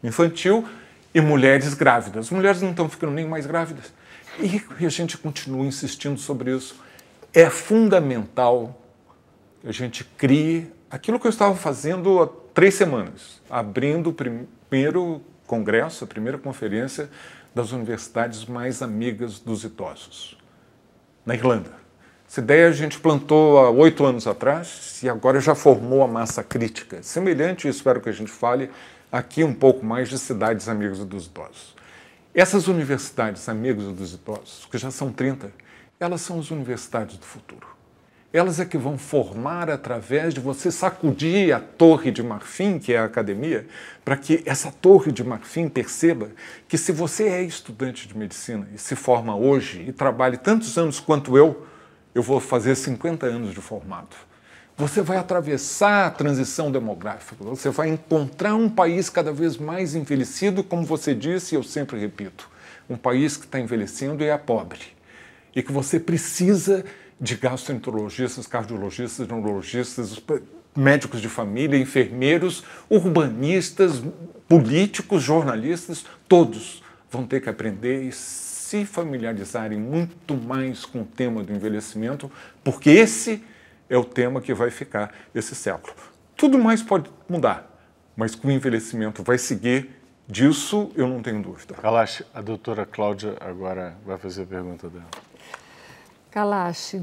infantil e mulheres grávidas. Mulheres não estão ficando nem mais grávidas. E a gente continua insistindo sobre isso. É fundamental que a gente crie aquilo que eu estava fazendo há 3 semanas, abrindo o primeiro congresso, a primeira conferência das universidades mais amigas dos idosos, na Irlanda. Essa ideia a gente plantou há 8 anos atrás e agora já formou a massa crítica. Semelhante, espero que a gente fale aqui um pouco mais de cidades amigas dos idosos. Essas universidades amigas dos idosos, que já são 30, elas são as universidades do futuro. Elas é que vão formar através de você sacudir a torre de marfim, que é a academia, para que essa torre de marfim perceba que se você é estudante de medicina e se forma hoje e trabalhe tantos anos quanto eu vou fazer 50 anos de formado. Você vai atravessar a transição demográfica, você vai encontrar um país cada vez mais envelhecido, como você disse, e eu sempre repito, um país que está envelhecendo e é pobre, e que você precisa de gastroenterologistas, cardiologistas, neurologistas, médicos de família, enfermeiros, urbanistas, políticos, jornalistas, todos vão ter que aprender e se familiarizarem muito mais com o tema do envelhecimento, porque esse é o tema que vai ficar esse século. Tudo mais pode mudar, mas o envelhecimento vai seguir Disso eu não tenho dúvida. Kalash, a doutora Cláudia agora vai fazer a pergunta dela. Kalash,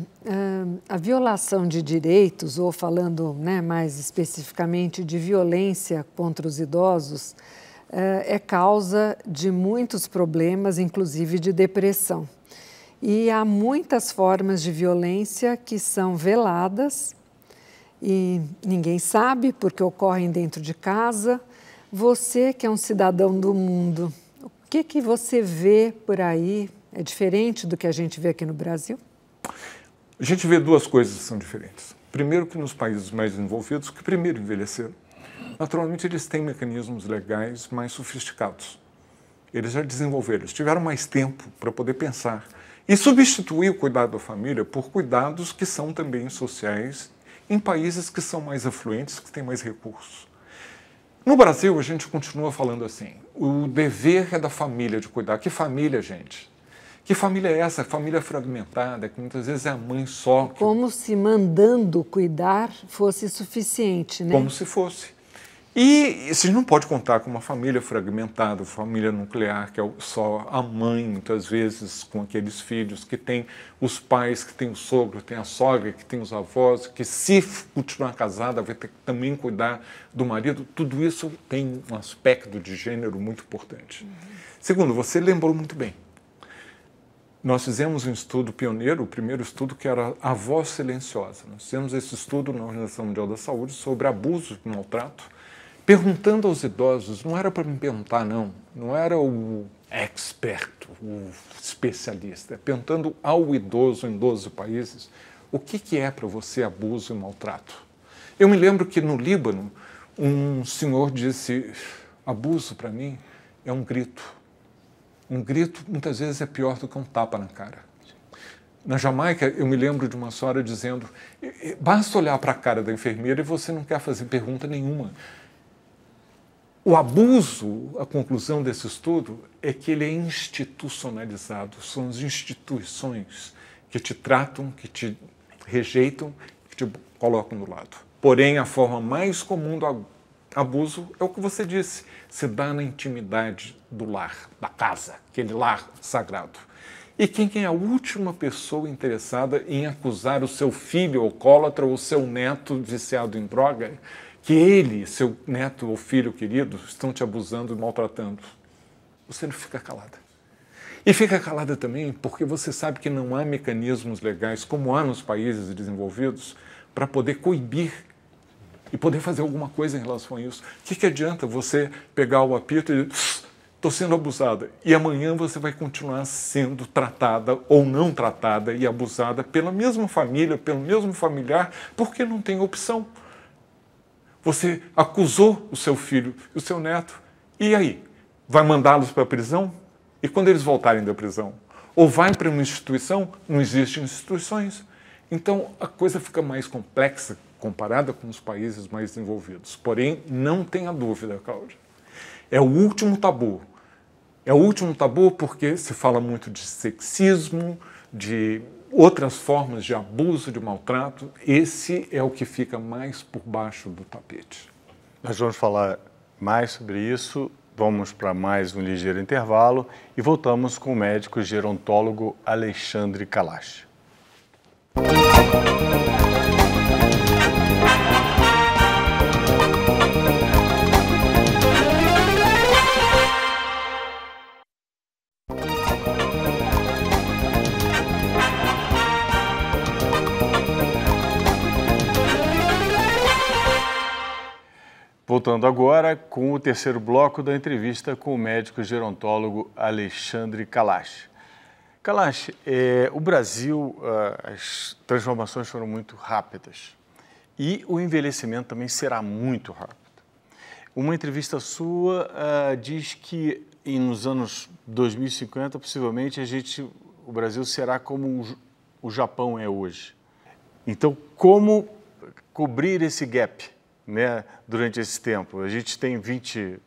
a violação de direitos, ou falando, né, mais especificamente de violência contra os idosos, é causa de muitos problemas, inclusive de depressão. E há muitas formas de violência que são veladas e ninguém sabe porque ocorrem dentro de casa. Você, que é um cidadão do mundo, o que você vê por aí? É diferente do que a gente vê aqui no Brasil? A gente vê duas coisas que são diferentes. Primeiro, que nos países mais desenvolvidos, que primeiro envelheceram, naturalmente eles têm mecanismos legais mais sofisticados. Eles já desenvolveram, eles tiveram mais tempo para poder pensar e substituir o cuidado da família por cuidados que são também sociais em países que são mais afluentes, que têm mais recursos. No Brasil, a gente continua falando assim, o dever é da família de cuidar. Que família, gente? Que família é essa? Família fragmentada, que muitas vezes é a mãe só. Como se mandando cuidar fosse suficiente, né? Como se fosse. E você não pode contar com uma família fragmentada, família nuclear, que é só a mãe, muitas vezes, com aqueles filhos, que tem os pais, que tem o sogro, tem a sogra, que tem os avós, que se continuar casada vai ter que também cuidar do marido. Tudo isso tem um aspecto de gênero muito importante. Segundo, você lembrou muito bem. Nós fizemos um estudo pioneiro, o primeiro estudo, que era a voz silenciosa. Nós fizemos esse estudo na Organização Mundial da Saúde sobre abuso e maltrato, perguntando aos idosos, não era para me perguntar, não era o expert, o especialista, perguntando ao idoso em 12 países, o que é para você abuso e maltrato? Eu me lembro que no Líbano, um senhor disse, abuso para mim é um grito. Um grito, muitas vezes, é pior do que um tapa na cara. Na Jamaica, eu me lembro de uma senhora dizendo, basta olhar para a cara da enfermeira e você não quer fazer pergunta nenhuma. O abuso, a conclusão desse estudo, é que ele é institucionalizado. São as instituições que te tratam, que te rejeitam, que te colocam do lado. Porém, a forma mais comum do abuso é o que você disse, se dá na intimidade do lar, da casa, aquele lar sagrado. E quem é a última pessoa interessada em acusar o seu filho alcoólatra ou o seu neto viciado em droga, que ele, seu neto ou filho querido, estão te abusando e maltratando? Você não fica calada. E fica calada também porque você sabe que não há mecanismos legais, como há nos países desenvolvidos, para poder coibir e poder fazer alguma coisa em relação a isso. O que adianta você pegar o apito e dizer, estou sendo abusada, e amanhã você vai continuar sendo tratada ou não tratada e abusada pela mesma família, pelo mesmo familiar, porque não tem opção. Você acusou o seu filho e o seu neto, e aí? Vai mandá-los para a prisão? E quando eles voltarem da prisão? Ou vai para uma instituição? Não existem instituições. Então, a coisa fica mais complexa comparada com os países mais desenvolvidos. Porém, não tenha dúvida, Cláudia. É o último tabu. É o último tabu porque se fala muito de sexismo, de outras formas de abuso, de maltrato. Esse é o que fica mais por baixo do tapete. Nós vamos falar mais sobre isso, vamos para mais um ligeiro intervalo e voltamos com o médico gerontólogo Alexandre Kalash. Voltando agora com o terceiro bloco da entrevista com o médico gerontólogo Alexandre Kalash. Kalash, o Brasil, as transformações foram muito rápidas e o envelhecimento também será muito rápido. Uma entrevista sua diz que nos anos 2050, possivelmente, o Brasil será como o Japão é hoje. Então, como cobrir esse gap, né, durante esse tempo? A gente tem 20 e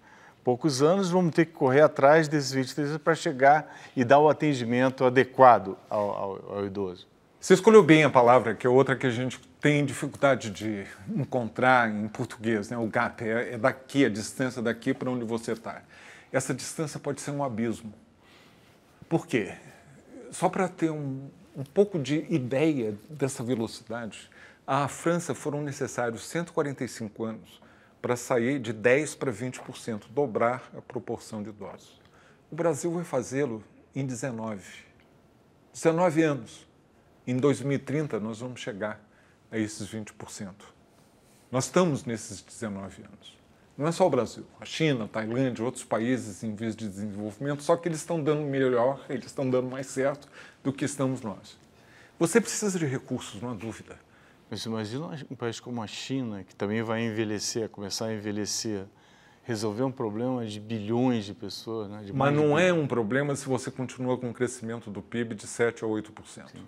poucos anos, vamos ter que correr atrás desses 23 anos para chegar e dar o atendimento adequado ao idoso. Você escolheu bem a palavra, que é outra que a gente tem dificuldade de encontrar em português, né? O gap, é daqui, a distância daqui para onde você está. essa distância pode ser um abismo. Por quê? Só para ter um pouco de ideia dessa velocidade, à França foram necessários 145 anos para sair de 10% para 20%, dobrar a proporção de idosos. O Brasil vai fazê-lo em 19 anos. Em 2030, nós vamos chegar a esses 20%. Nós estamos nesses 19 anos. Não é só o Brasil. A China, a Tailândia, outros países em vias de desenvolvimento, só que eles estão dando melhor, eles estão dando mais certo do que estamos nós. Você precisa de recursos, não há dúvida. Mas imagina um país como a China, que também vai envelhecer, começar a envelhecer, resolver um problema de bilhões de pessoas. Né? Mas não é um problema se você continua com um crescimento do PIB de 7% a 8%. Sim.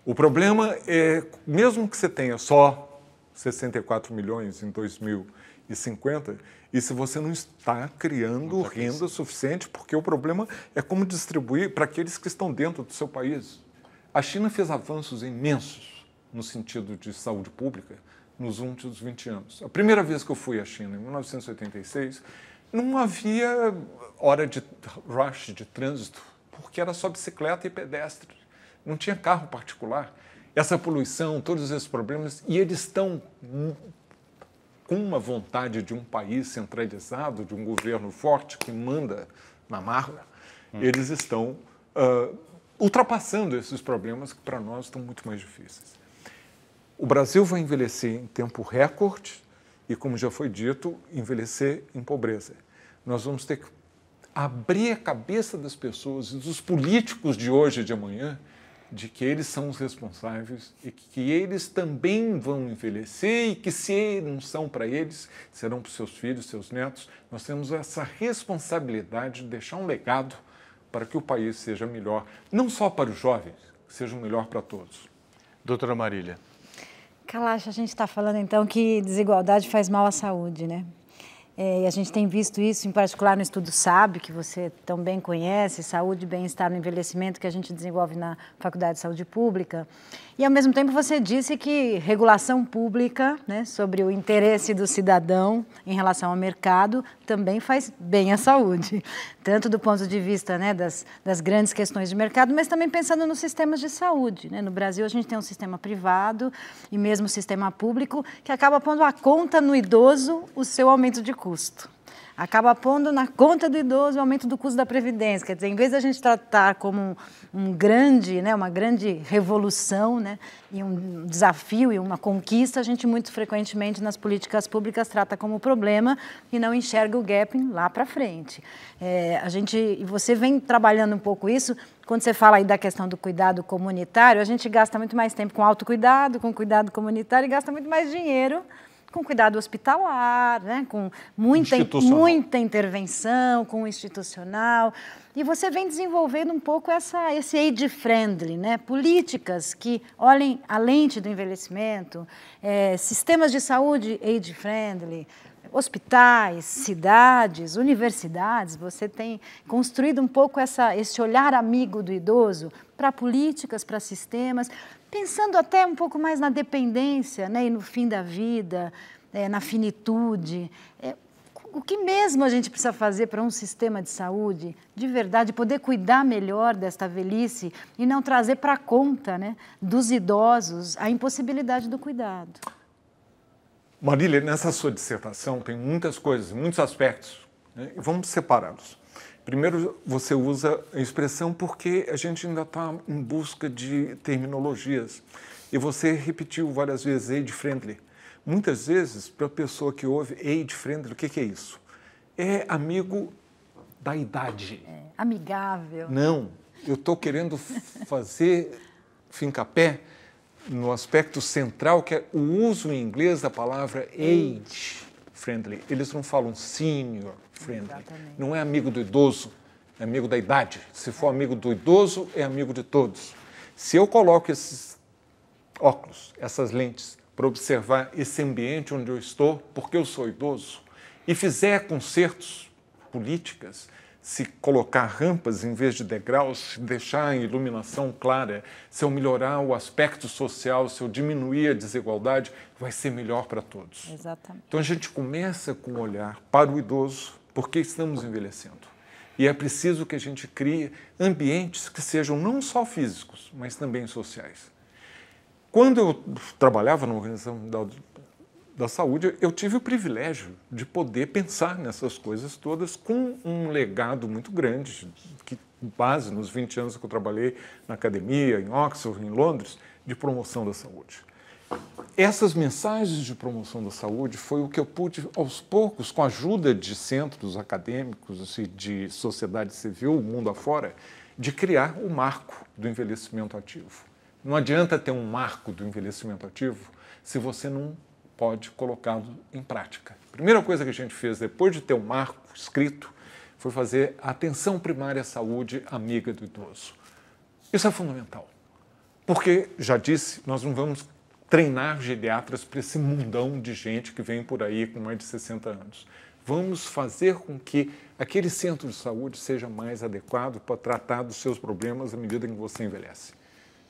O problema é, mesmo que você tenha só 64 milhões em 2050, e se você não está criando renda suficiente, porque o problema é como distribuir para aqueles que estão dentro do seu país. A China fez avanços imensos no sentido de saúde pública nos últimos 20 anos. A primeira vez que eu fui à China, em 1986, não havia hora de rush de trânsito, porque era só bicicleta e pedestre. Não tinha carro particular. Essa poluição, todos esses problemas, e eles estão com uma vontade de um país centralizado, de um governo forte que manda na marra, eles estão ultrapassando esses problemas que para nós estão muito mais difíceis. O Brasil vai envelhecer em tempo recorde e, como já foi dito, envelhecer em pobreza. Nós vamos ter que abrir a cabeça das pessoas e dos políticos de hoje e de amanhã de que eles são os responsáveis e que eles também vão envelhecer e que, se não são para eles, serão para os seus filhos, seus netos. Nós temos essa responsabilidade de deixar um legado para que o país seja melhor, não só para os jovens, que seja melhor para todos. Doutora Marília. Kalash, a gente está falando então que desigualdade faz mal à saúde, né? E a gente tem visto isso, em particular no estudo SAB, que você tão bem conhece, Saúde e Bem-Estar no Envelhecimento, que a gente desenvolve na Faculdade de Saúde Pública. E, ao mesmo tempo, você disse que regulação pública, né, sobre o interesse do cidadão em relação ao mercado, também faz bem à saúde. Tanto do ponto de vista, né, das grandes questões de mercado, mas também pensando nos sistemas de saúde, né? No Brasil, a gente tem um sistema privado e mesmo um sistema público que acaba pondo a conta no idoso o seu aumento de custo. Acaba pondo na conta do idoso o aumento do custo da Previdência. Quer dizer, em vez de a gente tratar como uma grande revolução, né, e um desafio e uma conquista, a gente muito frequentemente nas políticas públicas trata como problema e não enxerga o gap lá para frente. E você vem trabalhando um pouco isso, quando você fala aí da questão do cuidado comunitário, a gente gasta muito mais tempo com autocuidado, com cuidado comunitário e gasta muito mais dinheiro com cuidado hospitalar, né? Com muita intervenção, com o institucional. E você vem desenvolvendo um pouco esse age-friendly, né? Políticas que olhem a lente do envelhecimento, sistemas de saúde age-friendly, hospitais, cidades, universidades. Você tem construído um pouco esse olhar amigo do idoso para políticas, para sistemas, pensando até um pouco mais na dependência, né, e no fim da vida, na finitude. O que mesmo a gente precisa fazer para um sistema de saúde, de verdade, poder cuidar melhor desta velhice e não trazer para a conta, né, dos idosos a impossibilidade do cuidado? Marília, nessa sua dissertação tem muitas coisas, muitos aspectos, né, e vamos separá-los. Primeiro, você usa a expressão porque a gente ainda está em busca de terminologias. E você repetiu várias vezes age-friendly. Muitas vezes, para a pessoa que ouve age-friendly, o que é isso? É amigo da idade. Amigável. Não, eu estou querendo fazer fincapé no aspecto central, que é o uso em inglês da palavra age-friendly. Eles não falam senior friendly. Exatamente. Não é amigo do idoso, é amigo da idade. Se for amigo do idoso, é amigo de todos. Se eu coloco esses óculos, essas lentes, para observar esse ambiente onde eu estou, porque eu sou idoso, e fizer concertos, políticas, se colocar rampas em vez de degraus, se deixar a iluminação clara, se eu melhorar o aspecto social, se eu diminuir a desigualdade, vai ser melhor para todos. Exatamente. Então a gente começa com um olhar para o idoso, porque estamos envelhecendo. E é preciso que a gente crie ambientes que sejam não só físicos, mas também sociais. Quando eu trabalhava na Organização da Saúde, eu tive o privilégio de poder pensar nessas coisas todas com um legado muito grande, que base nos 20 anos que eu trabalhei na academia, em Oxford, em Londres, de promoção da saúde. Essas mensagens de promoção da saúde foi o que eu pude, aos poucos, com a ajuda de centros acadêmicos e de sociedade civil, mundo afora, de criar o marco do envelhecimento ativo. Não adianta ter um marco do envelhecimento ativo se você não pode colocá-lo em prática. A primeira coisa que a gente fez depois de ter um marco escrito foi fazer a atenção primária à saúde amiga do idoso. Isso é fundamental, porque, já disse, nós não vamos treinar geriatras para esse mundão de gente que vem por aí com mais de 60 anos. Vamos fazer com que aquele centro de saúde seja mais adequado para tratar dos seus problemas à medida que você envelhece.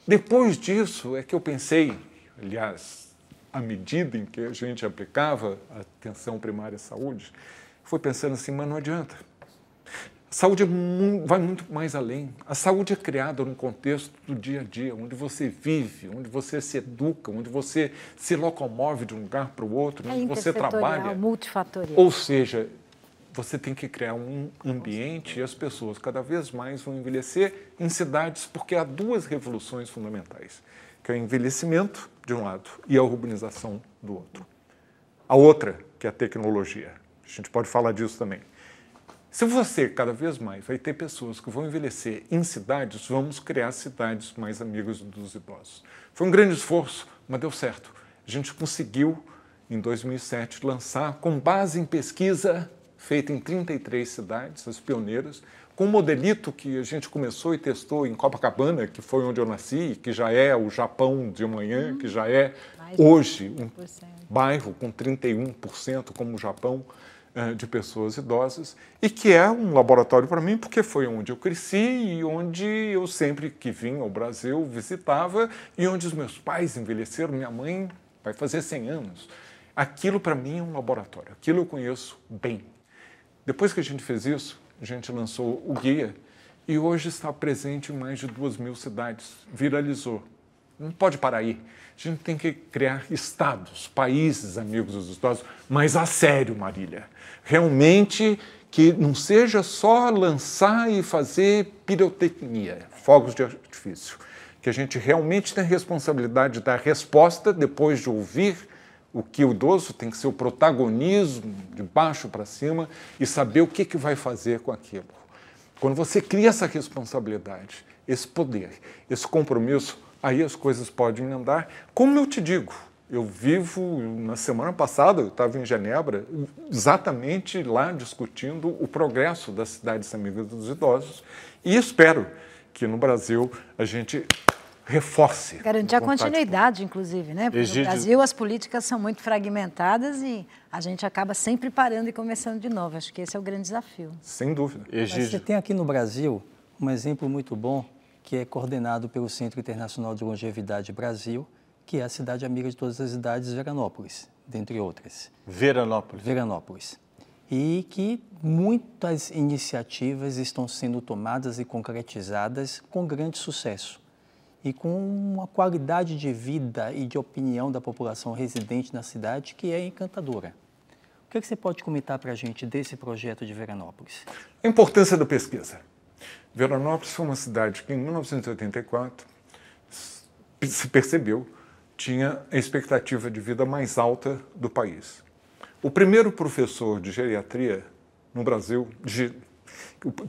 Depois disso é que eu pensei, aliás, à medida em que a gente aplicava a atenção primária à saúde, foi pensando assim, mas não adianta. A saúde vai muito mais além. A saúde é criada num contexto do dia a dia, onde você vive, onde você se educa, onde você se locomove de um lugar para o outro, onde você trabalha. Multifatorial. Ou seja, você tem que criar um ambiente e as pessoas cada vez mais vão envelhecer em cidades, porque há duas revoluções fundamentais, que é o envelhecimento, de um lado, e a urbanização do outro. A outra, que é a tecnologia. A gente pode falar disso também. Se você, cada vez mais, vai ter pessoas que vão envelhecer em cidades, vamos criar cidades mais amigas dos idosos. Foi um grande esforço, mas deu certo. A gente conseguiu, em 2007, lançar, com base em pesquisa feita em 33 cidades, as pioneiras, com um modelito que a gente começou e testou em Copacabana, que foi onde eu nasci, que já é o Japão de amanhã, que já é, hoje, um bairro com 31%, como o Japão, de pessoas idosas, e que é um laboratório para mim, porque foi onde eu cresci e onde eu sempre que vim ao Brasil visitava e onde os meus pais envelheceram, minha mãe vai fazer 100 anos. Aquilo para mim é um laboratório, aquilo eu conheço bem. Depois que a gente fez isso, a gente lançou o guia e hoje está presente em mais de 2.000 cidades, viralizou. Não pode parar aí. A gente tem que criar estados, países amigos dos idosos, mas a sério, Marília. Realmente que não seja só lançar e fazer pirotecnia, fogos de artifício. Que a gente realmente tenha a responsabilidade de dar resposta depois de ouvir o que o idoso tem que ser o protagonismo de baixo para cima e saber o que vai fazer com aquilo. Quando você cria essa responsabilidade, esse poder, esse compromisso, aí as coisas podem andar. Como eu te digo, eu vivo, na semana passada, eu estava em Genebra, exatamente lá discutindo o progresso das cidades amigas dos idosos e espero que no Brasil a gente reforce. Garantir a continuidade, inclusive, né? Porque no Brasil as políticas são muito fragmentadas e a gente acaba sempre parando e começando de novo. Acho que esse é o grande desafio. Sem dúvida. Mas você tem aqui no Brasil um exemplo muito bom que é coordenado pelo Centro Internacional de Longevidade Brasil, que é a cidade amiga de todas as idades, Veranópolis, dentre outras. Veranópolis. E que muitas iniciativas estão sendo tomadas e concretizadas com grande sucesso e com uma qualidade de vida e de opinião da população residente na cidade que é encantadora. O que você pode comentar para a gente desse projeto de Veranópolis? A importância da pesquisa. Veranópolis foi uma cidade que, em 1984, se percebeu, tinha a expectativa de vida mais alta do país. O primeiro professor de geriatria no Brasil,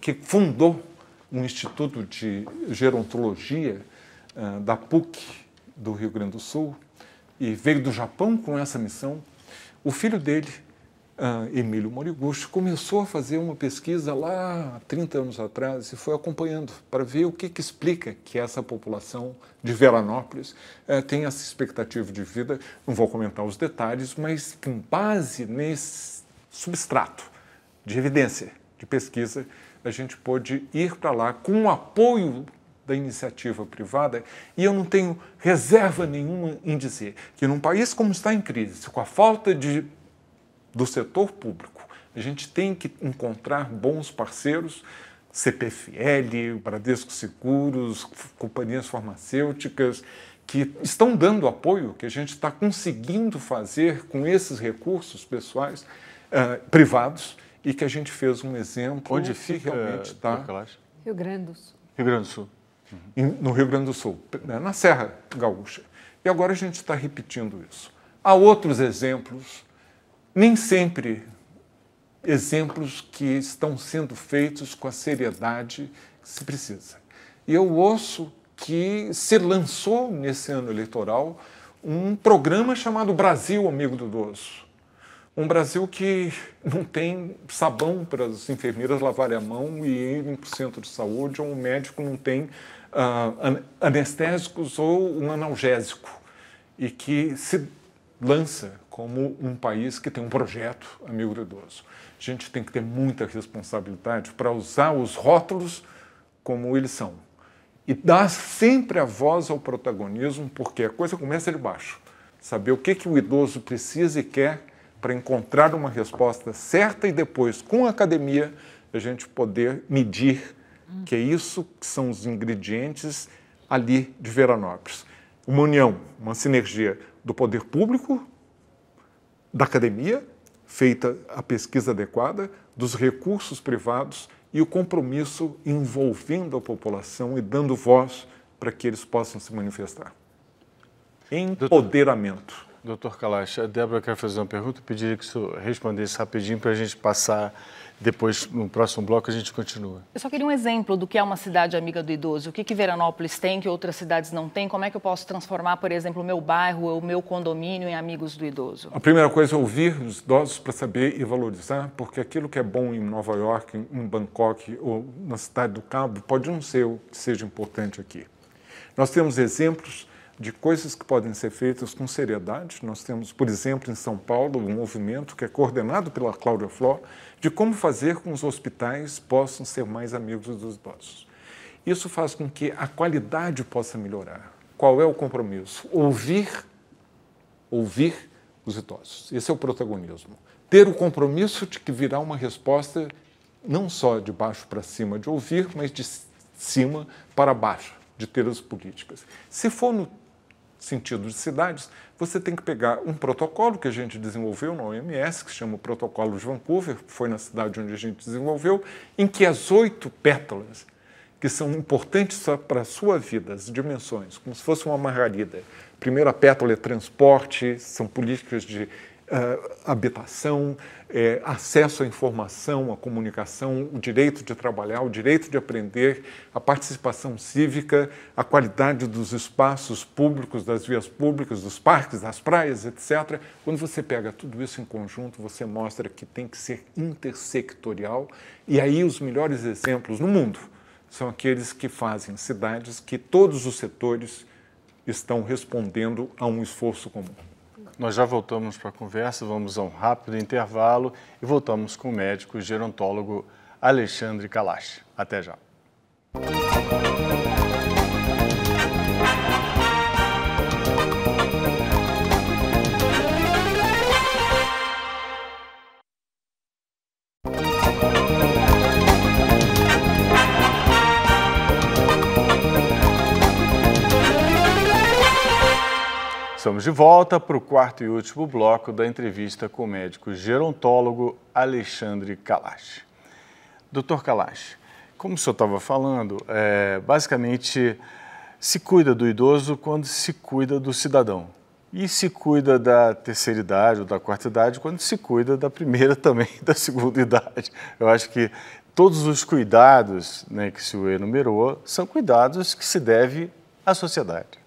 que fundou um instituto de gerontologia da PUC do Rio Grande do Sul, e veio do Japão com essa missão, o filho dele, Emílio Moriguchi, começou a fazer uma pesquisa lá há 30 anos atrás e foi acompanhando para ver o que explica que essa população de Veranópolis tem essa expectativa de vida. Não vou comentar os detalhes, mas com base nesse substrato de evidência, de pesquisa, a gente pôde ir para lá com o apoio da iniciativa privada, e eu não tenho reserva nenhuma em dizer que num país como está em crise, com a falta do setor público, A gente tem que encontrar bons parceiros, CPFL, Bradesco Seguros, companhias farmacêuticas, que estão dando apoio, que a gente está conseguindo fazer com esses recursos pessoais, privados, e que a gente fez um exemplo. Onde fica, realmente está Rio Grande do Sul. Rio Grande do Sul. No Rio Grande do Sul, na Serra Gaúcha. E agora a gente está repetindo isso. Há outros exemplos, nem sempre exemplos que estão sendo feitos com a seriedade que se precisa. E eu ouço que se lançou nesse ano eleitoral um programa chamado Brasil Amigo do Idoso. Um Brasil que não tem sabão para as enfermeiras lavarem a mão e irem para o centro de saúde, ou um médico não tem anestésicos ou um analgésico, e que se lança como um país que tem um projeto amigo do idoso. A gente tem que ter muita responsabilidade para usar os rótulos como eles são e dar sempre a voz ao protagonismo, porque a coisa começa de baixo. Saber o que o idoso precisa e quer para encontrar uma resposta certa e depois, com a academia, a gente poder medir que é isso que são os ingredientes ali de Veranópolis. Uma união, uma sinergia do poder público, da academia, feita a pesquisa adequada, dos recursos privados e o compromisso envolvendo a população e dando voz para que eles possam se manifestar. Empoderamento. Doutor Kalash, a Débora quer fazer uma pergunta, eu pediria que o senhor respondesse rapidinho para a gente passar, depois no próximo bloco a gente continua. Eu só queria um exemplo do que é uma cidade amiga do idoso. O que Veranópolis tem que outras cidades não têm? Como é que eu posso transformar, por exemplo, o meu bairro ou o meu condomínio em amigos do idoso? A primeira coisa é ouvir os idosos para saber e valorizar, porque aquilo que é bom em Nova York, em Bangkok ou na Cidade do Cabo pode não ser o que seja importante aqui. Nós temos exemplos de coisas que podem ser feitas com seriedade. Nós temos, por exemplo, em São Paulo, um movimento que é coordenado pela Cláudia Flor, de como fazer com que os hospitais possam ser mais amigos dos idosos. Isso faz com que a qualidade possa melhorar. Qual é o compromisso? Ouvir os idosos. Esse é o protagonismo. Ter o compromisso de que virá uma resposta não só de baixo para cima de ouvir, mas de cima para baixo, de ter as políticas. Se for no sentido de cidades, você tem que pegar um protocolo que a gente desenvolveu na OMS, que se chama o Protocolo de Vancouver, que foi na cidade onde a gente desenvolveu, em que as 8 pétalas, que são importantes para a sua vida, as dimensões, como se fosse uma margarida. A primeira pétala é transporte, são políticas de habitação, acesso à informação, à comunicação, o direito de trabalhar, o direito de aprender, a participação cívica, a qualidade dos espaços públicos, das vias públicas, dos parques, das praias, etc. Quando você pega tudo isso em conjunto, você mostra que tem que ser intersectorial, e aí os melhores exemplos no mundo são aqueles que fazem cidades que todos os setores estão respondendo a um esforço comum. Nós já voltamos para a conversa, vamos a um rápido intervalo e voltamos com o médico gerontólogo Alexandre Kalash. Até já. Estamos de volta para o quarto e último bloco da entrevista com o médico gerontólogo Alexandre Kalash. Doutor Kalash, como o senhor estava falando, basicamente se cuida do idoso quando se cuida do cidadão. E se cuida da terceira idade ou da quarta idade quando se cuida da primeira também, da segunda idade. Eu acho que todos os cuidados, né, que o senhor enumerou são cuidados que se devem à sociedade.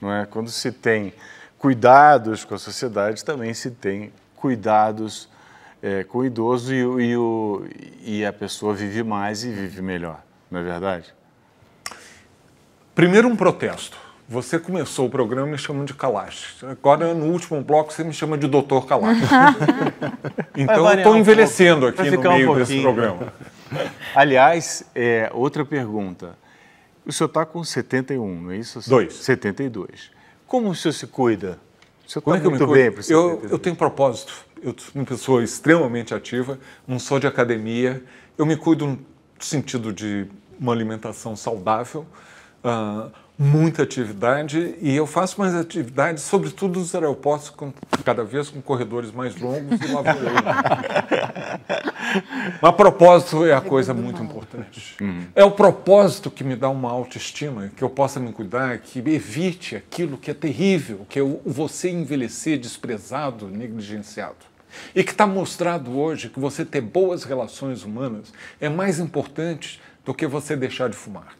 Não é? Quando se tem cuidados com a sociedade, também se tem cuidados com o idoso e a pessoa vive mais e vive melhor, não é verdade? Primeiro, um protesto. Você começou o programa me chamando de Kalash. Agora, no último bloco, você me chama de Dr. Kalash. Então, eu estou envelhecendo aqui no meio desse programa. Aliás, outra pergunta. O senhor está com 71, não é isso? 2. 72. Como o senhor se cuida? Você Como é está que eu me muito cuido? bem para você. Eu tenho propósito. Eu sou uma pessoa extremamente ativa, não sou de academia. Eu me cuido no sentido de uma alimentação saudável, muita atividade, e eu faço mais atividades, sobretudo nos aeroportos, cada vez com corredores mais longos e lavando. Mas propósito é a coisa muito importante. É o propósito que me dá uma autoestima, que eu possa me cuidar, que evite aquilo que é terrível, que é você envelhecer desprezado, negligenciado. E que está mostrado hoje que você ter boas relações humanas é mais importante do que você deixar de fumar.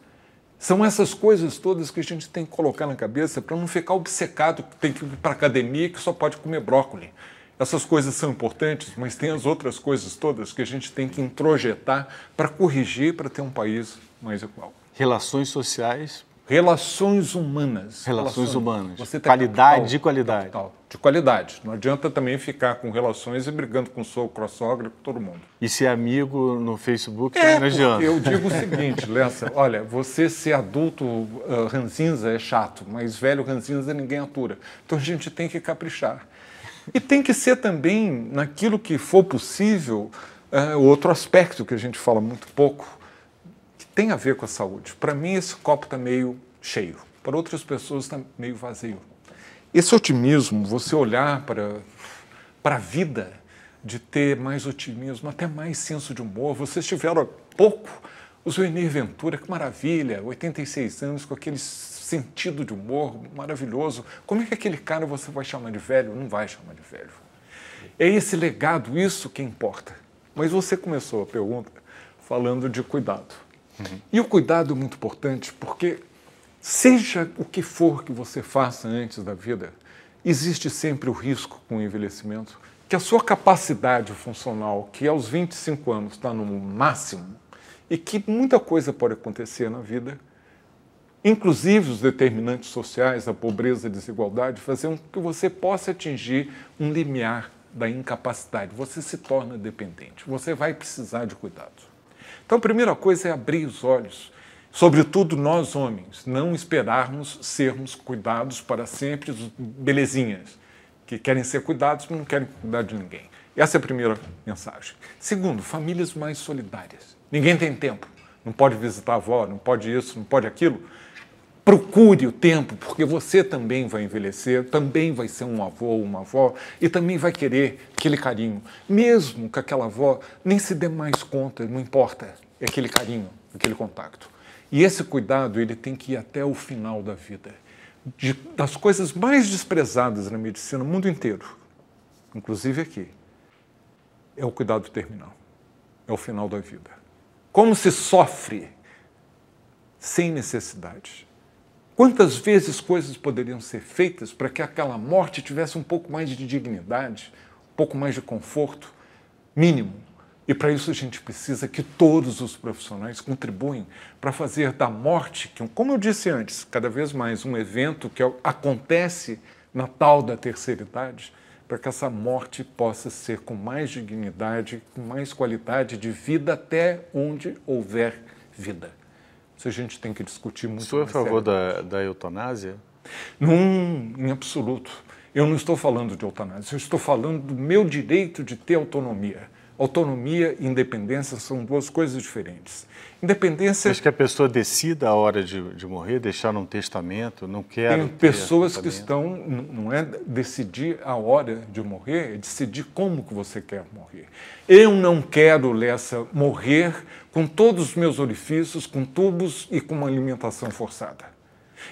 São essas coisas todas que a gente tem que colocar na cabeça para não ficar obcecado que tem que ir para a academia e que só pode comer brócolis. Essas coisas são importantes, mas tem as outras coisas todas que a gente tem que introjetar para corrigir, para ter um país mais igual. Relações sociais. Relações humanas. Relações humanas. Você Qualidade de qualidade. Capital, de qualidade. Não adianta também ficar com relações e brigando com o sogro, com a sogra, com todo mundo. E ser amigo no Facebook também não adianta. Eu digo o seguinte, Lessa, olha, você ser adulto ranzinza é chato, mas velho ranzinza ninguém atura. Então a gente tem que caprichar. E tem que ser também, naquilo que for possível, outro aspecto que a gente fala muito pouco, que tem a ver com a saúde. Para mim, esse copo está meio cheio. Para outras pessoas, está meio vazio. Esse otimismo, você olhar para a vida, de ter mais otimismo, até mais senso de humor. Vocês tiveram há pouco o Zuenir Ventura, que maravilha, 86 anos, com aquele sentido de humor maravilhoso. Como é que aquele cara você vai chamar de velho? Não vai chamar de velho. É esse legado, isso que importa. Mas você começou a pergunta falando de cuidado. E o cuidado é muito importante porque, seja o que for que você faça antes da vida, existe sempre o risco com o envelhecimento que a sua capacidade funcional, que aos 25 anos está no máximo, e que muita coisa pode acontecer na vida, inclusive os determinantes sociais, a pobreza, a desigualdade, fazer com que você possa atingir um limiar da incapacidade. Você se torna dependente, você vai precisar de cuidado. Então, a primeira coisa é abrir os olhos, sobretudo nós homens, não esperarmos sermos cuidados para sempre, os belezinhas, que querem ser cuidados, mas não querem cuidar de ninguém. Essa é a primeira mensagem. Segundo, famílias mais solidárias. Ninguém tem tempo, não pode visitar a avó, não pode isso, não pode aquilo. Procure o tempo, porque você também vai envelhecer, também vai ser um avô ou uma avó e também vai querer aquele carinho. Mesmo que aquela avó nem se dê mais conta, não importa, é aquele carinho, aquele contato. E esse cuidado ele tem que ir até o final da vida. Das coisas mais desprezadas na medicina no mundo inteiro, inclusive aqui, é o cuidado terminal, é o final da vida. Como se sofre sem necessidade. Quantas vezes coisas poderiam ser feitas para que aquela morte tivesse um pouco mais de dignidade, um pouco mais de conforto mínimo? E para isso a gente precisa que todos os profissionais contribuem para fazer da morte, que, como eu disse antes, cada vez mais um evento que acontece na tal da terceira idade, para que essa morte possa ser com mais dignidade, com mais qualidade de vida até onde houver vida. Isso a gente tem que discutir muito. O senhor é a favor da eutanásia? Não, em absoluto. Eu não estou falando de eutanásia, eu estou falando do meu direito de ter autonomia. Autonomia e independência são duas coisas diferentes. Independência... Mas que a pessoa decida a hora de morrer, deixar um testamento, não quer... Tem pessoas que estão... Não é decidir a hora de morrer, é decidir como que você quer morrer. Eu não quero, Lessa, morrer com todos os meus orifícios, com tubos e com uma alimentação forçada.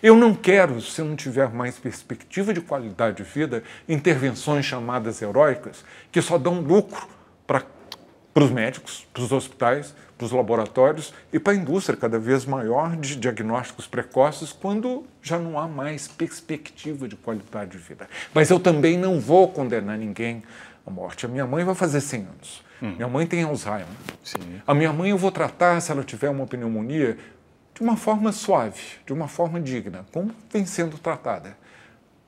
Eu não quero, se eu não tiver mais perspectiva de qualidade de vida, intervenções chamadas heróicas, que só dão lucro para os médicos, para os hospitais, para os laboratórios e para a indústria cada vez maior de diagnósticos precoces, quando já não há mais perspectiva de qualidade de vida. Mas eu também não vou condenar ninguém à morte. A minha mãe vai fazer 100 anos. Minha mãe tem Alzheimer. Sim. A minha mãe eu vou tratar, se ela tiver uma pneumonia, de uma forma suave, de uma forma digna, como vem sendo tratada.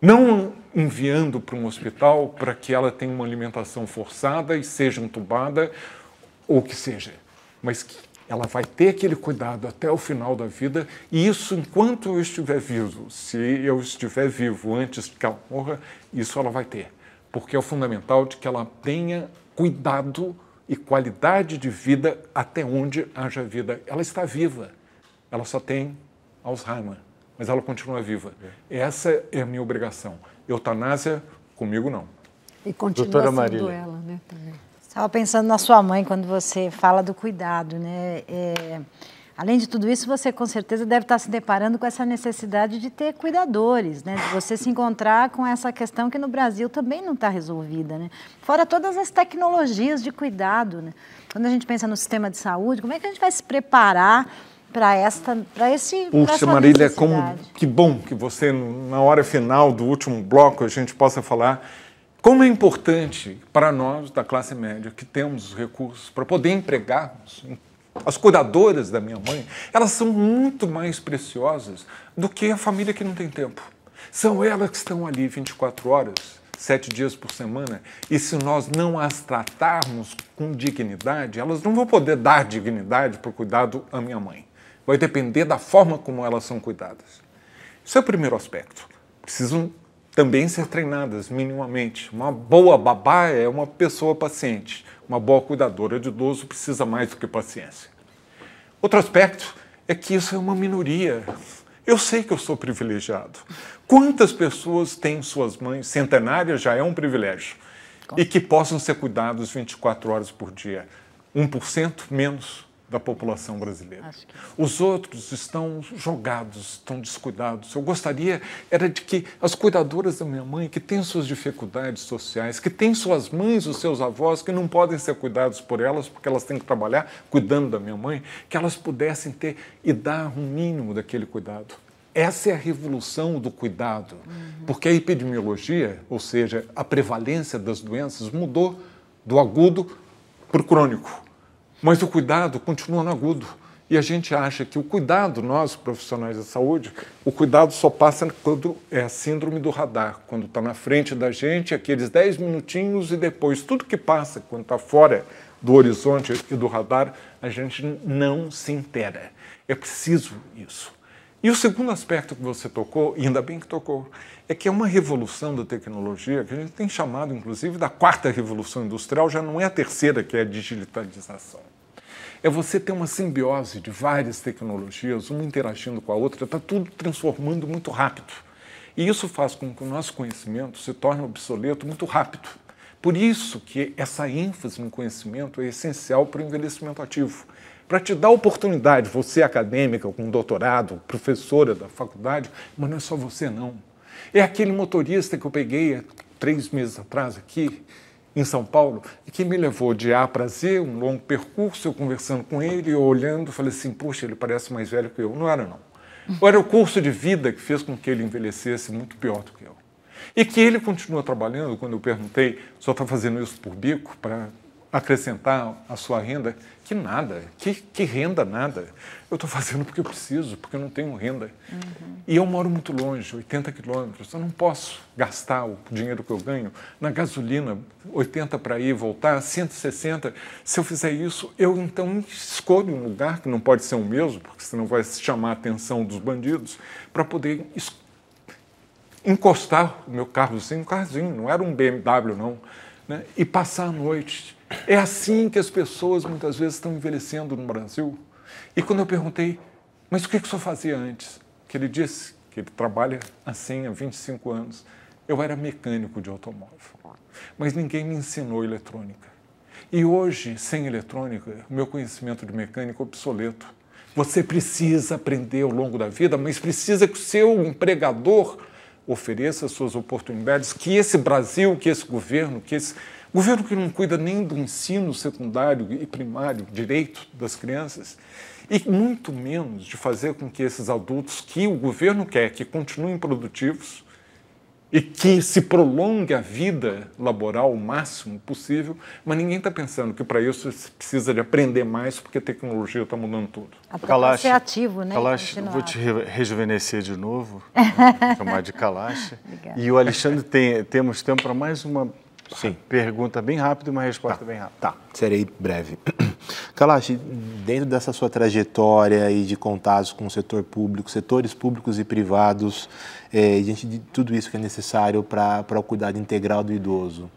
Não enviando para um hospital para que ela tenha uma alimentação forçada e seja entubada, ou que seja, mas que ela vai ter aquele cuidado até o final da vida, e isso enquanto eu estiver vivo. Se eu estiver vivo antes que ela morra, isso ela vai ter. Porque é o fundamental de que ela tenha cuidado e qualidade de vida até onde haja vida. Ela está viva, ela só tem Alzheimer, mas ela continua viva. Essa é a minha obrigação. Eutanásia, comigo não. E continua Doutora sendo Marília. ela, né, também. Estava pensando na sua mãe quando você fala do cuidado, né? Além de tudo isso, você com certeza deve estar se deparando com essa necessidade de ter cuidadores, né? De você se encontrar com essa questão que no Brasil também não está resolvida, né? Fora todas as tecnologias de cuidado, né? Quando a gente pensa no sistema de saúde, como é que a gente vai se preparar para esse Puxa, Marília, que bom que você, na hora final do último bloco, a gente possa falar como é importante para nós, da classe média, que temos os recursos para poder empregarmos. As cuidadoras da minha mãe, elas são muito mais preciosas do que a família que não tem tempo. São elas que estão ali 24 horas, 7 dias por semana, e se nós não as tratarmos com dignidade, elas não vão poder dar dignidade para o cuidado à minha mãe. Vai depender da forma como elas são cuidadas. Isso é o primeiro aspecto. Precisam também ser treinadas minimamente. Uma boa babá é uma pessoa paciente. Uma boa cuidadora de idoso precisa mais do que paciência. Outro aspecto é que isso é uma minoria. Eu sei que eu sou privilegiado. Quantas pessoas têm suas mães centenárias, já é um privilégio, e que possam ser cuidados 24 horas por dia? 1% menos da população brasileira. Os outros estão jogados, estão descuidados. Eu gostaria era de que as cuidadoras da minha mãe, que têm suas dificuldades sociais, que têm suas mães, os seus avós, que não podem ser cuidados por elas, porque elas têm que trabalhar cuidando da minha mãe, que elas pudessem ter e dar um mínimo daquele cuidado. Essa é a revolução do cuidado, porque a epidemiologia, ou seja, a prevalência das doenças, mudou do agudo para o crônico. Mas o cuidado continua no agudo. E a gente acha que o cuidado, nós, profissionais da saúde, o cuidado só passa quando é a síndrome do radar, quando está na frente da gente, aqueles 10 minutinhos, e depois tudo que passa, quando está fora do horizonte e do radar, a gente não se inteira. É preciso isso. E o segundo aspecto que você tocou, e ainda bem que tocou, é que é uma revolução da tecnologia, que a gente tem chamado, inclusive, da quarta revolução industrial, já não é a terceira, que é a digitalização. É você ter uma simbiose de várias tecnologias, uma interagindo com a outra, está tudo transformando muito rápido. E isso faz com que o nosso conhecimento se torne obsoleto muito rápido. Por isso que essa ênfase no conhecimento é essencial para o envelhecimento ativo. Para te dar oportunidade, você acadêmica, com doutorado, professora da faculdade, mas não é só você não. É aquele motorista que eu peguei 3 meses atrás aqui, em São Paulo, e que me levou de A para Z, um longo percurso, eu conversando com ele, eu olhando, falei assim, poxa, ele parece mais velho que eu. Não era, não. Era o curso de vida que fez com que ele envelhecesse muito pior do que eu. E que ele continua trabalhando, quando eu perguntei, só está fazendo isso por bico, para acrescentar a sua renda? Que nada, que renda nada. Eu estou fazendo porque eu preciso, porque eu não tenho renda. E eu moro muito longe, 80 quilômetros, eu não posso gastar o dinheiro que eu ganho na gasolina, 80 para ir e voltar, 160. Se eu fizer isso, eu então escolho um lugar que não pode ser o mesmo, porque senão vai chamar a atenção dos bandidos, para poder encostar o meu carrozinho, um carrozinho, não era um BMW não, né? E passar a noite. É assim que as pessoas muitas vezes estão envelhecendo no Brasil. E quando eu perguntei, mas o que o senhor fazia antes? Que ele disse que ele trabalha assim há 25 anos. Eu era mecânico de automóvel, mas ninguém me ensinou eletrônica. E hoje, sem eletrônica, o meu conhecimento de mecânico é obsoleto. Você precisa aprender ao longo da vida, mas precisa que o seu empregador ofereça suas oportunidades, que esse Brasil, que esse governo que não cuida nem do ensino secundário e primário, direito das crianças, e muito menos de fazer com que esses adultos que o governo quer que continuem produtivos e que se prolongue a vida laboral o máximo possível, mas ninguém está pensando que para isso você precisa de aprender mais, porque a tecnologia está mudando tudo. Até para ser ativo, né? Kalash, vou te rejuvenescer de novo, chamar de Kalash. E o Alexandre, temos tempo para mais uma pergunta bem rápida e uma resposta bem rápida. Tá, serei breve. Kalash, Dentro dessa sua trajetória e de contatos com o setor público, setores públicos e privados, diante de tudo isso que é necessário para o cuidado integral do idoso,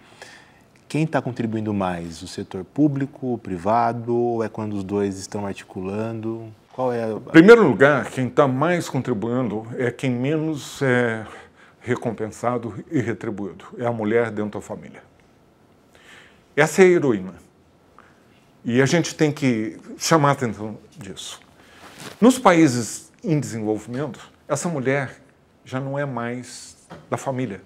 quem está contribuindo mais? O setor público, o privado, ou é quando os dois estão articulando? Qual é? Em primeiro lugar, quem está mais contribuindo é quem menos é recompensado e retribuído. É a mulher dentro da família. Essa é a heroína. E a gente tem que chamar a atenção disso. Nos países em desenvolvimento, essa mulher já não é mais da família.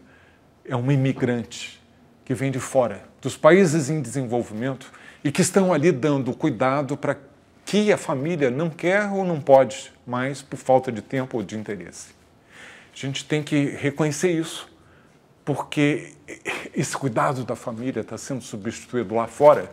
É uma imigrante que vem de fora, dos países em desenvolvimento, e que estão ali dando cuidado para que a família não quer ou não pode mais por falta de tempo ou de interesse. A gente tem que reconhecer isso, porque esse cuidado da família está sendo substituído lá fora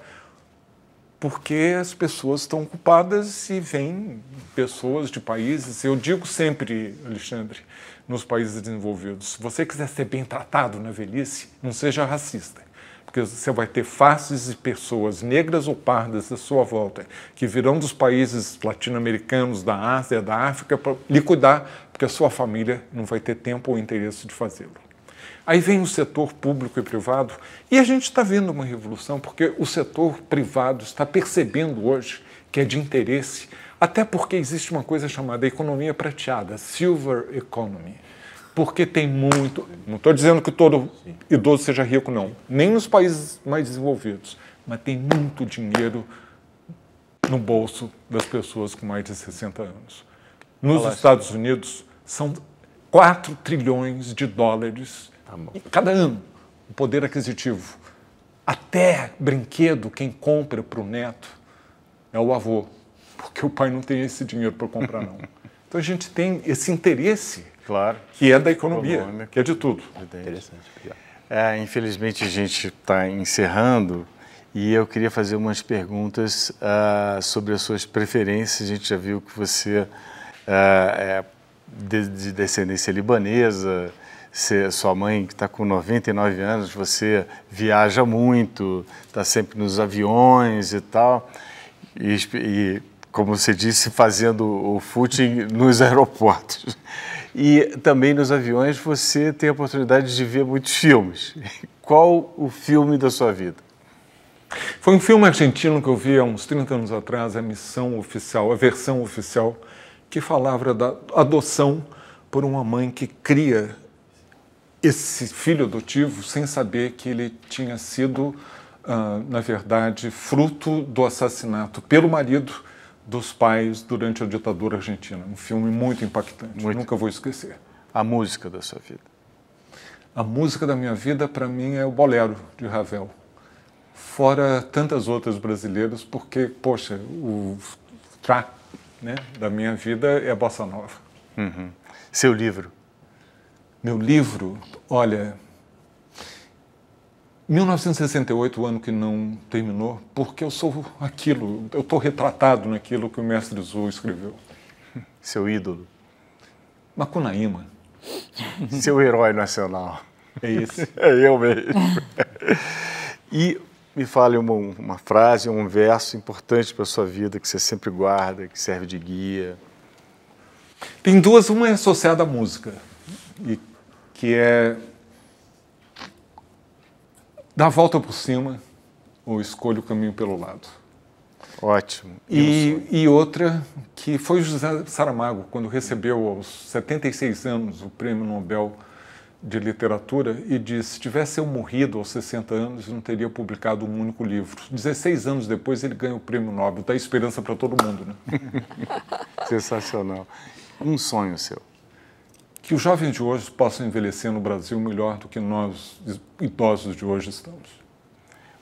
porque as pessoas estão ocupadas e vêm pessoas de países, eu digo sempre, Alexandre, nos países desenvolvidos, se você quiser ser bem tratado na velhice, não seja racista, porque você vai ter faces e pessoas negras ou pardas à sua volta, que virão dos países latino-americanos, da Ásia, da África, para lhe cuidar, porque a sua família não vai ter tempo ou interesse de fazê-lo. Aí vem o setor público e privado, e a gente está vendo uma revolução, porque o setor privado está percebendo hoje que é de interesse, até porque existe uma coisa chamada economia prateada, silver economy, porque tem muito, não estou dizendo que todo idoso seja rico, não, nem nos países mais desenvolvidos, mas tem muito dinheiro no bolso das pessoas com mais de 60 anos. Nos Estados Unidos, são 4 trilhões de dólares cada ano, o poder aquisitivo. Até brinquedo, quem compra para o neto é o avô, porque o pai não tem esse dinheiro para comprar, não. Então a gente tem esse interesse, claro, que é da economia, que é de tudo. Interessante. Infelizmente a gente está encerrando e eu queria fazer umas perguntas sobre as suas preferências. A gente já viu que você é de descendência libanesa, sua mãe que está com 99 anos, você viaja muito, está sempre nos aviões e tal, e como você disse, fazendo o footing nos aeroportos. E também nos aviões você tem a oportunidade de ver muitos filmes. Qual o filme da sua vida? Foi um filme argentino que eu vi há uns 30 anos atrás, a missão oficial, a versão oficial, que falava da adoção por uma mãe que cria esse filho adotivo sem saber que ele tinha sido, na verdade, fruto do assassinato pelo marido dos pais durante a ditadura argentina. Um filme muito impactante, nunca vou esquecer. A música da sua vida? A música da minha vida, para mim, é o Bolero, de Ravel. Fora tantas outras brasileiras, porque, poxa, o track, né, da minha vida é a Bossa Nova. Uhum. Seu livro? Meu livro, olha, 1968, o ano que não terminou, porque eu sou aquilo, eu estou retratado naquilo que o mestre Zu escreveu. Seu ídolo? Macunaíma. Seu herói nacional? É esse. É eu mesmo. E me fale uma frase, um verso importante para a sua vida, que você sempre guarda, que serve de guia. Tem duas, uma é associada à música, e que é dar a volta por cima ou escolha o caminho pelo lado. Ótimo. E outra que foi o José Saramago, quando recebeu aos 76 anos o Prêmio Nobel de Literatura, e disse, se tivesse eu morrido aos 60 anos, eu não teria publicado um único livro. 16 anos depois ele ganha o Prêmio Nobel, dá esperança para todo mundo, né? Sensacional. Um sonho seu? Que os jovens de hoje possam envelhecer no Brasil melhor do que nós, idosos de hoje, estamos.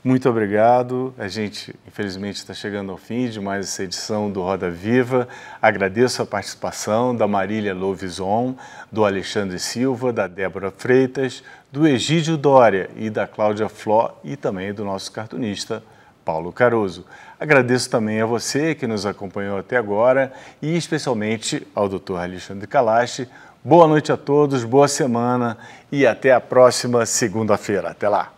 Muito obrigado. A gente, infelizmente, está chegando ao fim de mais essa edição do Roda Viva. Agradeço a participação da Marília Louvison, do Alexandre Silva, da Débora Freitas, do Egídio Dória e da Cláudia Fló e também do nosso cartunista, Paulo Caruso. Agradeço também a você que nos acompanhou até agora e especialmente ao Dr. Alexandre Kalash. Boa noite a todos, boa semana e até a próxima segunda-feira. Até lá!